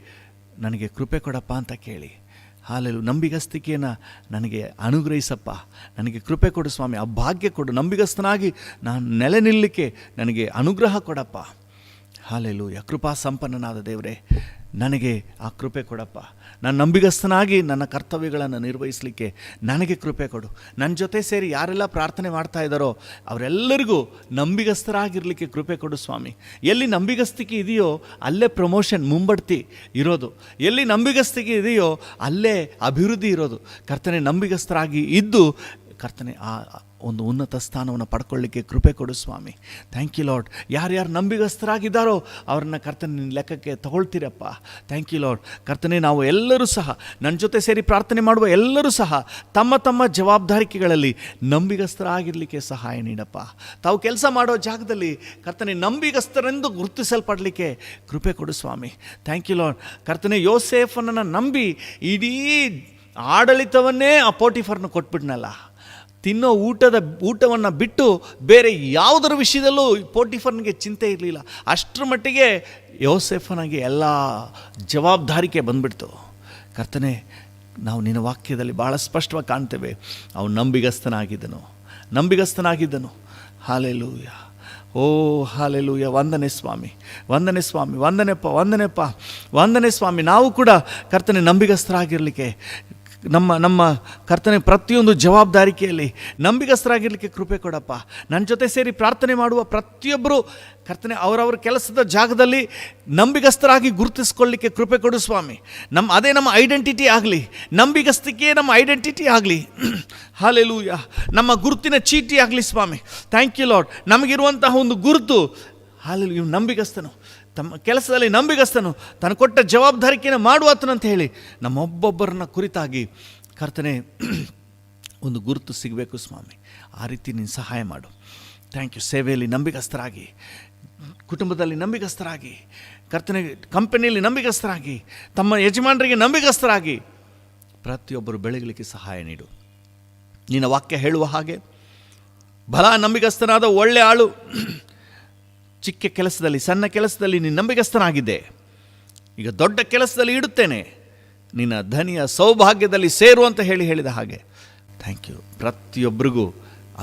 ನನಗೆ ಕೃಪೆ ಕೊಡಪ್ಪ ಅಂತ ಕೇಳಿ. ಹಾಲೆಲೂಯ. ನಂಬಿಗಸ್ತಿಕೆಯನ್ನು ನನಗೆ ಅನುಗ್ರಹಿಸಪ್ಪ, ನನಗೆ ಕೃಪೆ ಕೊಡು ಸ್ವಾಮಿ. ಆ ಭಾಗ್ಯ ಕೊಡು. ನಂಬಿಗಸ್ತನಾಗಿ ನಾನು ನೆಲೆ ನಿಲ್ಲಲಿಕ್ಕೆ ನನಗೆ ಅನುಗ್ರಹ ಕೊಡಪ್ಪ. ಹಾಲೆಲೂಯ. ಕೃಪಾ ಸಂಪನ್ನನಾದ ದೇವರೇ, ನನಗೆ ಆ ಕೃಪೆ ಕೊಡಪ್ಪ. ನಾನು ನಂಬಿಗಸ್ತನಾಗಿ ನನ್ನ ಕರ್ತವ್ಯಗಳನ್ನು ನಿರ್ವಹಿಸಲಿಕ್ಕೆ ನನಗೆ ಕೃಪೆ ಕೊಡು. ನನ್ನ ಜೊತೆ ಸೇರಿ ಯಾರೆಲ್ಲ ಪ್ರಾರ್ಥನೆ ಮಾಡ್ತಾ ಇದ್ದಾರೋ ಅವರೆಲ್ಲರಿಗೂ ನಂಬಿಗಸ್ತರಾಗಿರಲಿಕ್ಕೆ ಕೃಪೆ ಕೊಡು ಸ್ವಾಮಿ. ಎಲ್ಲಿ ನಂಬಿಗಸ್ತಿಕೆ ಇದೆಯೋ ಅಲ್ಲೇ ಪ್ರಮೋಷನ್, ಮುಂಬಡ್ತಿ ಇರೋದು. ಎಲ್ಲಿ ನಂಬಿಗಸ್ತಿಕೆ ಇದೆಯೋ ಅಲ್ಲೇ ಅಭಿವೃದ್ಧಿ ಇರೋದು. ಕರ್ತನೆ, ನಂಬಿಗಸ್ತರಾಗಿ ಇದ್ದು ಕರ್ತನೆ ಆ ಒಂದು ಉನ್ನತ ಸ್ಥಾನವನ್ನು ಪಡ್ಕೊಳ್ಳಿಕ್ಕೆ ಕೃಪೆ ಕೊಡು ಸ್ವಾಮಿ. Thank you lord. ಯಾರ್ಯಾರು ನಂಬಿಗಸ್ತರಾಗಿದ್ದಾರೋ ಅವ್ರನ್ನ ಕರ್ತನೆ ನಿನ್ನ ಲೆಕ್ಕಕ್ಕೆ ತಗೊಳ್ತೀರಪ್ಪ. Thank you Lord. ಕರ್ತನೆ, ನಾವು ಎಲ್ಲರೂ ಸಹ, ನನ್ನ ಜೊತೆ ಸೇರಿ ಪ್ರಾರ್ಥನೆ ಮಾಡುವ ಎಲ್ಲರೂ ಸಹ ತಮ್ಮ ತಮ್ಮ ಜವಾಬ್ದಾರಿಕೆಗಳಲ್ಲಿ ನಂಬಿಗಸ್ತರಾಗಿರಲಿಕ್ಕೆ ಸಹಾಯ ನೀಡಪ್ಪ. ತಾವು ಕೆಲಸ ಮಾಡೋ ಜಾಗದಲ್ಲಿ ಕರ್ತನೆ ನಂಬಿಗಸ್ತರೆಂದು ಗುರುತಿಸಲ್ಪಡಲಿಕ್ಕೆ ಕೃಪೆ ಕೊಡು ಸ್ವಾಮಿ. Thank you Lord. ಕರ್ತನೆ, ಯೋಸೇಫನನ್ನು ನಂಬಿ ಇಡೀ ಆಡಳಿತವನ್ನೇ ಆ ಪೋಟಿಫರ್ನ ಕೊಟ್ಬಿಟ್ನಲ್ಲ. ತಿನ್ನೋ ಊಟವನ್ನು ಬಿಟ್ಟು ಬೇರೆ ಯಾವುದರ ವಿಷಯದಲ್ಲೂ ಪೋಟಿಫರ್ನಿಗೆ ಚಿಂತೆ ಇರಲಿಲ್ಲ. ಅಷ್ಟರ ಮಟ್ಟಿಗೆ ಯೋಸೇಫನಿಗೆ ಎಲ್ಲ ಜವಾಬ್ದಾರಿಕೆ ಬಂದ್ಬಿಡ್ತು. ಕರ್ತನೆ, ನಾವು ನಿನ್ನ ವಾಕ್ಯದಲ್ಲಿ ಭಾಳ ಸ್ಪಷ್ಟವಾಗಿ ಕಾಣ್ತೇವೆ, ಅವನು ನಂಬಿಗಸ್ತನಾಗಿದ್ದನು. ಹಾಲೆಲೂಯ. ಓ ಹಾಲೆಲೂಯ. ವಂದನೆ ಸ್ವಾಮಿ, ವಂದನೆ ಸ್ವಾಮಿ, ವಂದನೆ ಸ್ವಾಮಿ. ನಾವು ಕೂಡ ಕರ್ತನೆ ನಂಬಿಗಸ್ತರಾಗಿರಲಿಕ್ಕೆ, ನಮ್ಮ ಕರ್ತನೆ ಪ್ರತಿಯೊಂದು ಜವಾಬ್ದಾರಿಕೆಯಲ್ಲಿ ನಂಬಿಗಸ್ತರಾಗಿರಲಿಕ್ಕೆ ಕೃಪೆ ಕೊಡಪ್ಪ. ನನ್ನ ಜೊತೆ ಸೇರಿ ಪ್ರಾರ್ಥನೆ ಮಾಡುವ ಪ್ರತಿಯೊಬ್ಬರು ಕರ್ತನೆ ಅವರವ್ರ ಕೆಲಸದ ಜಾಗದಲ್ಲಿ ನಂಬಿಗಸ್ತರಾಗಿ ಗುರುತಿಸ್ಕೊಳ್ಳಿಕ್ಕೆ ಕೃಪೆ ಕೊಡು ಸ್ವಾಮಿ. ಅದೇ ನಮ್ಮ ಐಡೆಂಟಿಟಿ ಆಗಲಿ, ನಂಬಿಗಸ್ತಿಕೆ ನಮ್ಮ ಐಡೆಂಟಿಟಿ ಆಗಲಿ. ಹಾಲೆಲೂಯ. ನಮ್ಮ ಗುರುತಿನ ಚೀಟಿ ಆಗಲಿ ಸ್ವಾಮಿ. Thank you Lord. ನಮಗಿರುವಂತಹ ಒಂದು ಗುರುತು, ಹಾಲೆಲೂಯ, ಇವು ನಂಬಿಗಸ್ತನು, ತಮ್ಮ ಕೆಲಸದಲ್ಲಿ ನಂಬಿಗಸ್ತನು, ತನ್ನ ಕೊಟ್ಟ ಜವಾಬ್ದಾರಿಕೆಯನ್ನು ಮಾಡುವಾತನಂತ ಹೇಳಿ ನಮ್ಮೊಬ್ಬೊಬ್ಬರನ್ನ ಕುರಿತಾಗಿ ಕರ್ತನೆ ಒಂದು ಗುರುತು ಸಿಗಬೇಕು ಸ್ವಾಮಿ. ಆ ರೀತಿ ನೀನು ಸಹಾಯ ಮಾಡು. Thank you. ಸೇವೆಯಲ್ಲಿ ನಂಬಿಗಸ್ತರಾಗಿ, ಕುಟುಂಬದಲ್ಲಿ ನಂಬಿಗಸ್ತರಾಗಿ, ಕರ್ತನೆ ಕಂಪನಿಯಲ್ಲಿ ನಂಬಿಗಸ್ತರಾಗಿ, ತಮ್ಮ ಯಜಮಾನರಿಗೆ ನಂಬಿಗಸ್ತರಾಗಿ ಪ್ರತಿಯೊಬ್ಬರು ಬೆಳಗಲಿಕ್ಕೆ ಸಹಾಯ ನೀಡು. ನಿನ್ನ ವಾಕ್ಯ ಹೇಳುವ ಹಾಗೆ ಬಲ ನಂಬಿಗಸ್ತನಾದ ಒಳ್ಳೆ ಆಳು, ಚಿಕ್ಕ ಕೆಲಸದಲ್ಲಿ, ಸಣ್ಣ ಕೆಲಸದಲ್ಲಿ ನೀನು ನಂಬಿಗಸ್ತನಾಗಿದ್ದೆ, ಈಗ ದೊಡ್ಡ ಕೆಲಸದಲ್ಲಿ ಇಡುತ್ತೇನೆ, ನಿನ್ನ ಧನಿಯ ಸೌಭಾಗ್ಯದಲ್ಲಿ ಸೇರು ಅಂತ ಹೇಳಿದ ಹಾಗೆ ಥ್ಯಾಂಕ್ ಯು. ಪ್ರತಿಯೊಬ್ಬರಿಗೂ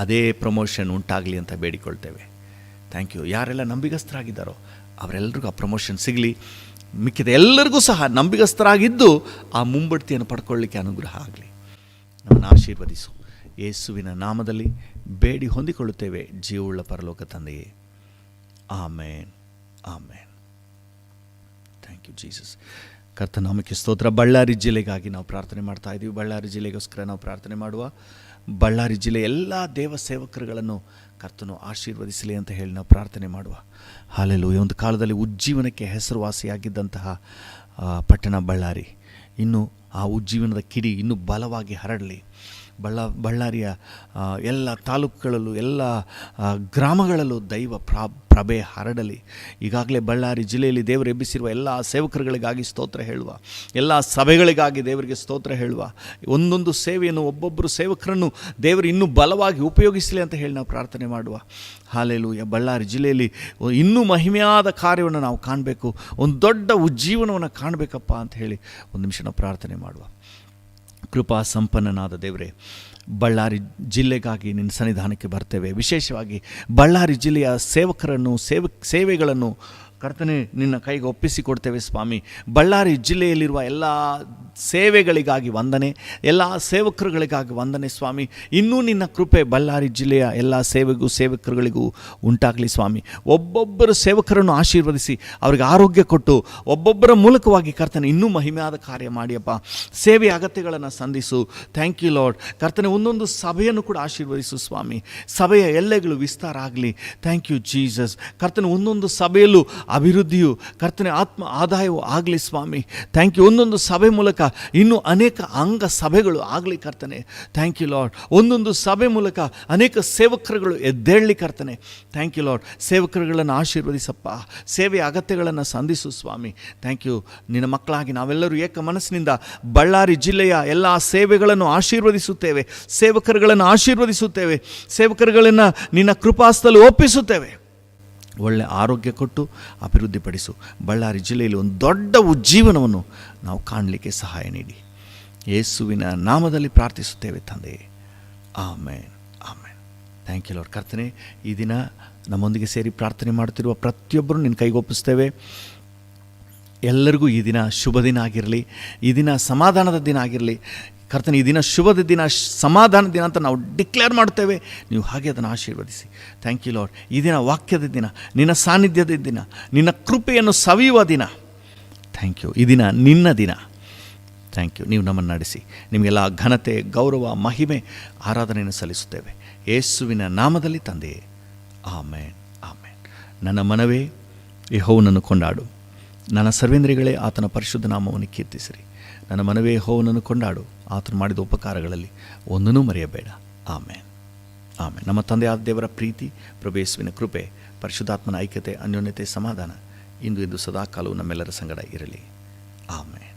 ಅದೇ ಪ್ರಮೋಷನ್ ಉಂಟಾಗಲಿ ಅಂತ ಬೇಡಿಕೊಳ್ತೇವೆ. Thank you. ಯಾರೆಲ್ಲ ನಂಬಿಗಸ್ತರಾಗಿದ್ದಾರೋ ಅವರೆಲ್ಲರಿಗೂ ಆ ಪ್ರಮೋಷನ್ ಸಿಗಲಿ. ಮಿಕ್ಕಿದ ಎಲ್ಲರಿಗೂ ಸಹ ನಂಬಿಗಸ್ತರಾಗಿದ್ದು ಆ ಮುಂಬಡ್ತಿಯನ್ನು ಪಡ್ಕೊಳ್ಳಿಕ್ಕೆ ಅನುಗ್ರಹ ಆಗಲಿ. ನಮ್ಮನ್ನು ಆಶೀರ್ವದಿಸು. ಯೇಸುವಿನ ನಾಮದಲ್ಲಿ ಬೇಡಿ ಹೊಂದಿಕೊಳ್ಳುತ್ತೇವೆ, ಜೀವವುಳ್ಳ ಪರಲೋಕ ತಂದೆಯೇ. Amen, amen. Thank you Jesus. ಕರ್ತನಾಮಕ್ಕೆ ಸ್ತೋತ್ರ. ಬಳ್ಳಾರಿ ಜಿಲ್ಲೆಗಾಗಿ ನಾವು ಪ್ರಾರ್ಥನೆ ಮಾಡ್ತಾ ಇದ್ದೀವಿ. ಬಳ್ಳಾರಿ ಜಿಲ್ಲೆಗೋಸ್ಕರ ನಾವು ಪ್ರಾರ್ಥನೆ ಮಾಡುವ. ಬಳ್ಳಾರಿ ಜಿಲ್ಲೆ ಎಲ್ಲ ದೇವ ಸೇವಕರುಗಳನ್ನು ಕರ್ತನು ಆಶೀರ್ವದಿಸಲಿ ಅಂತ ಹೇಳಿ ನಾವು ಪ್ರಾರ್ಥನೆ ಮಾಡುವ. ಹಾಲೆಲೂಯ. ಒಂದು ಕಾಲದಲ್ಲಿ ಉಜ್ಜೀವನಕ್ಕೆ ಹೆಸರುವಾಸಿಯಾಗಿದ್ದಂತಹ ಪಟ್ಟಣ ಬಳ್ಳಾರಿ ಇನ್ನು ಆ ಉಜ್ಜೀವನದ ಕಿಡಿ ಇನ್ನೂ ಬಲವಾಗಿ ಹರಡಲಿ. ಬಳ್ಳಾರಿಯ ಎಲ್ಲ ತಾಲೂಕುಗಳಲ್ಲೂ ಎಲ್ಲ ಗ್ರಾಮಗಳಲ್ಲೂ ದೈವ ಪ್ರಭೆ ಹರಡಲಿ. ಈಗಾಗಲೇ ಬಳ್ಳಾರಿ ಜಿಲ್ಲೆಯಲ್ಲಿ ದೇವರು ಎಬ್ಬಿಸಿರುವ ಎಲ್ಲ ಸೇವಕರುಗಳಿಗಾಗಿ ಸ್ತೋತ್ರ ಹೇಳುವ, ಎಲ್ಲ ಸಭೆಗಳಿಗಾಗಿ ದೇವರಿಗೆ ಸ್ತೋತ್ರ ಹೇಳುವ. ಒಂದೊಂದು ಸೇವೆಯನ್ನು ಒಬ್ಬೊಬ್ಬರು ಸೇವಕರನ್ನು ದೇವರು ಇನ್ನೂ ಬಲವಾಗಿ ಉಪಯೋಗಿಸಲಿ ಅಂತ ಹೇಳಿ ನಾವು ಪ್ರಾರ್ಥನೆ ಮಾಡುವ. ಹಾಲೆಲೂಯ. ಬಳ್ಳಾರಿ ಜಿಲ್ಲೆಯಲ್ಲಿ ಇನ್ನೂ ಮಹಿಮೆಯಾದ ಕಾರ್ಯವನ್ನು ನಾವು ಕಾಣಬೇಕು, ಒಂದು ದೊಡ್ಡ ಉಜ್ಜೀವನವನ್ನು ಕಾಣಬೇಕಪ್ಪ ಅಂತ ಹೇಳಿ ಒಂದು ನಿಮಿಷ ನಾವು ಪ್ರಾರ್ಥನೆ ಮಾಡುವ. ಕೃಪಾ ಸಂಪನ್ನನಾದ ದೇವರೇ, ಬಳ್ಳಾರಿ ಜಿಲ್ಲೆಗಾಗಿ ನಿನ್ನ ಸನ್ನಿಧಾನಕ್ಕೆ ಬರ್ತೇವೆ. ವಿಶೇಷವಾಗಿ ಬಳ್ಳಾರಿ ಜಿಲ್ಲೆಯ ಸೇವಕರನ್ನು ಸೇವೆಗಳನ್ನು ಕರ್ತನೆ ನಿನ್ನ ಕೈಗೆ ಒಪ್ಪಿಸಿಕೊಡ್ತೇವೆ ಸ್ವಾಮಿ. ಬಳ್ಳಾರಿ ಜಿಲ್ಲೆಯಲ್ಲಿರುವ ಎಲ್ಲ ಸೇವೆಗಳಿಗಾಗಿ ವಂದನೆ, ಎಲ್ಲ ಸೇವಕರುಗಳಿಗಾಗಿ ವಂದನೆ ಸ್ವಾಮಿ. ಇನ್ನೂ ನಿನ್ನ ಕೃಪೆ ಬಳ್ಳಾರಿ ಜಿಲ್ಲೆಯ ಎಲ್ಲ ಸೇವಕರುಗಳಿಗೂ ಉಂಟಾಗಲಿ ಸ್ವಾಮಿ. ಒಬ್ಬೊಬ್ಬರು ಸೇವಕರನ್ನು ಆಶೀರ್ವದಿಸಿ ಅವರಿಗೆ ಆರೋಗ್ಯ ಕೊಟ್ಟು ಒಬ್ಬೊಬ್ಬರ ಮೂಲಕವಾಗಿ ಕರ್ತನೆ ಇನ್ನೂ ಮಹಿಮೆಯಾದ ಕಾರ್ಯ ಮಾಡಿಯಪ್ಪ. ಸೇವೆಯ ಅಗತ್ಯಗಳನ್ನು ಸಂಧಿಸು. Thank you Lord. ಕರ್ತನೆ ಒಂದೊಂದು ಸಭೆಯನ್ನು ಕೂಡ ಆಶೀರ್ವದಿಸು ಸ್ವಾಮಿ. ಸಭೆಯ ಎಲ್ಲೆಗಳು ವಿಸ್ತಾರ ಆಗಲಿ. Thank you Jesus. ಕರ್ತನೆ ಒಂದೊಂದು ಸಭೆಯಲ್ಲೂ ಅಭಿವೃದ್ಧಿಯು ಕರ್ತನೆ ಆತ್ಮ ಆದಾಯವೂ ಆಗಲಿ ಸ್ವಾಮಿ. Thank you. ಒಂದೊಂದು ಸಭೆ ಮೂಲಕ ಇನ್ನೂ ಅನೇಕ ಅಂಗ ಸಭೆಗಳು ಆಗಲಿ ಕರ್ತನೆ. Thank you Lord. ಒಂದೊಂದು ಸಭೆ ಮೂಲಕ ಅನೇಕ ಸೇವಕರುಗಳು ಎದ್ದೇಳಲಿ ಕರ್ತನೆ. Thank you Lord. ಸೇವಕರುಗಳನ್ನು ಆಶೀರ್ವದಿಸಪ್ಪ. ಸೇವೆಯ ಅಗತ್ಯಗಳನ್ನು ಸಂಧಿಸು ಸ್ವಾಮಿ. Thank you. ನಿನ್ನ ಮಕ್ಕಳಾಗಿ ನಾವೆಲ್ಲರೂ ಏಕ ಮನಸ್ಸಿನಿಂದ ಬಳ್ಳಾರಿ ಜಿಲ್ಲೆಯ ಎಲ್ಲ ಸೇವೆಗಳನ್ನು ಆಶೀರ್ವದಿಸುತ್ತೇವೆ, ಸೇವಕರುಗಳನ್ನು ಆಶೀರ್ವದಿಸುತ್ತೇವೆ, ಸೇವಕರುಗಳನ್ನು ನಿನ್ನ ಕೃಪಾಸ್ತಲು ಒಪ್ಪಿಸುತ್ತೇವೆ. ಒಳ್ಳೆ ಆರೋಗ್ಯ ಕೊಟ್ಟು ಅಭಿವೃದ್ಧಿಪಡಿಸು. ಬಳ್ಳಾರಿ ಜಿಲ್ಲೆಯಲ್ಲಿ ಒಂದು ದೊಡ್ಡ ಉಜ್ಜೀವನವನ್ನು ನಾವು ಕಾಣಲಿಕ್ಕೆ ಸಹಾಯ ನೀಡಿ. ಯೇಸುವಿನ ನಾಮದಲ್ಲಿ ಪ್ರಾರ್ಥಿಸುತ್ತೇವೆ ತಂದೆಯೇ. Amen, amen. Thank you Lord. ಕರ್ತನೆ, ಈ ದಿನ ನಮ್ಮೊಂದಿಗೆ ಸೇರಿ ಪ್ರಾರ್ಥನೆ ಮಾಡುತ್ತಿರುವ ಪ್ರತಿಯೊಬ್ಬರೂ ನಿನ್ನ ಕೈಗೊಪ್ಪಿಸ್ತೇವೆ. ಎಲ್ಲರಿಗೂ ಈ ದಿನ ಶುಭ ದಿನ ಆಗಿರಲಿ, ಈ ದಿನ ಸಮಾಧಾನದ ದಿನ ಆಗಿರಲಿ. ಕರ್ತನೆ, ಈ ದಿನ ಶುಭದ ದಿನ, ಸಮಾಧಾನ ದಿನ ಅಂತ ನಾವು ಡಿಕ್ಲೇರ್ ಮಾಡ್ತೇವೆ. ನೀವು ಹಾಗೆ ಅದನ್ನು ಆಶೀರ್ವದಿಸಿ. Thank you Lord. ಈ ದಿನ ವಾಕ್ಯದ ದಿನ, ನಿನ್ನ ಸಾನ್ನಿಧ್ಯದ ದಿನ, ನಿನ್ನ ಕೃಪೆಯನ್ನು ಸವಿಯುವ ದಿನ. Thank you. ಈ ದಿನ ನಿನ್ನ ದಿನ. Thank you. ನೀವು ನಮ್ಮನ್ನು ನಡೆಸಿ. ನಿಮಗೆಲ್ಲ ಘನತೆ, ಗೌರವ, ಮಹಿಮೆ, ಆರಾಧನೆಯನ್ನು ಸಲ್ಲಿಸುತ್ತೇವೆ ಯೇಸುವಿನ ನಾಮದಲ್ಲಿ ತಂದೆಯೇ. ಆಮೇನ್, ಆಮೇನ್. ನನ್ನ ಮನವೇ ಯೆಹೋವನನ್ನು ಕೊಂಡಾಡು, ನನ್ನ ಸರ್ವೇಂದ್ರಿಗಳೇ ಆತನ ಪರಿಶುದ್ಧ ನಾಮವನ್ನು ಕೀರ್ತಿಸಿರಿ. ನನ್ನ ಮನವೇ ಯೆಹೋವನನ್ನು ಕೊಂಡಾಡು, ಆತನು ಮಾಡಿದ ಉಪಕಾರಗಳಲ್ಲಿ ಒಂದನ್ನೂ ಮರೆಯಬೇಡ. ಆಮೇನ್, ಆಮೇನ್. ನಮ್ಮ ತಂದೆಯಾದ ದೇವರ ಪ್ರೀತಿ, ಪ್ರಭು ಯೇಸುವಿನ ಕೃಪೆ, ಪರಿಶುದ್ಧಾತ್ಮನ ಐಕ್ಯತೆ, ಅನ್ಯೋನ್ಯತೆ, ಸಮಾಧಾನ ಇಂದು ಸದಾಕಾಲವೂ ನಮ್ಮೆಲ್ಲರ ಸಂಗಡ ಇರಲಿ. ಆಮೇನ್.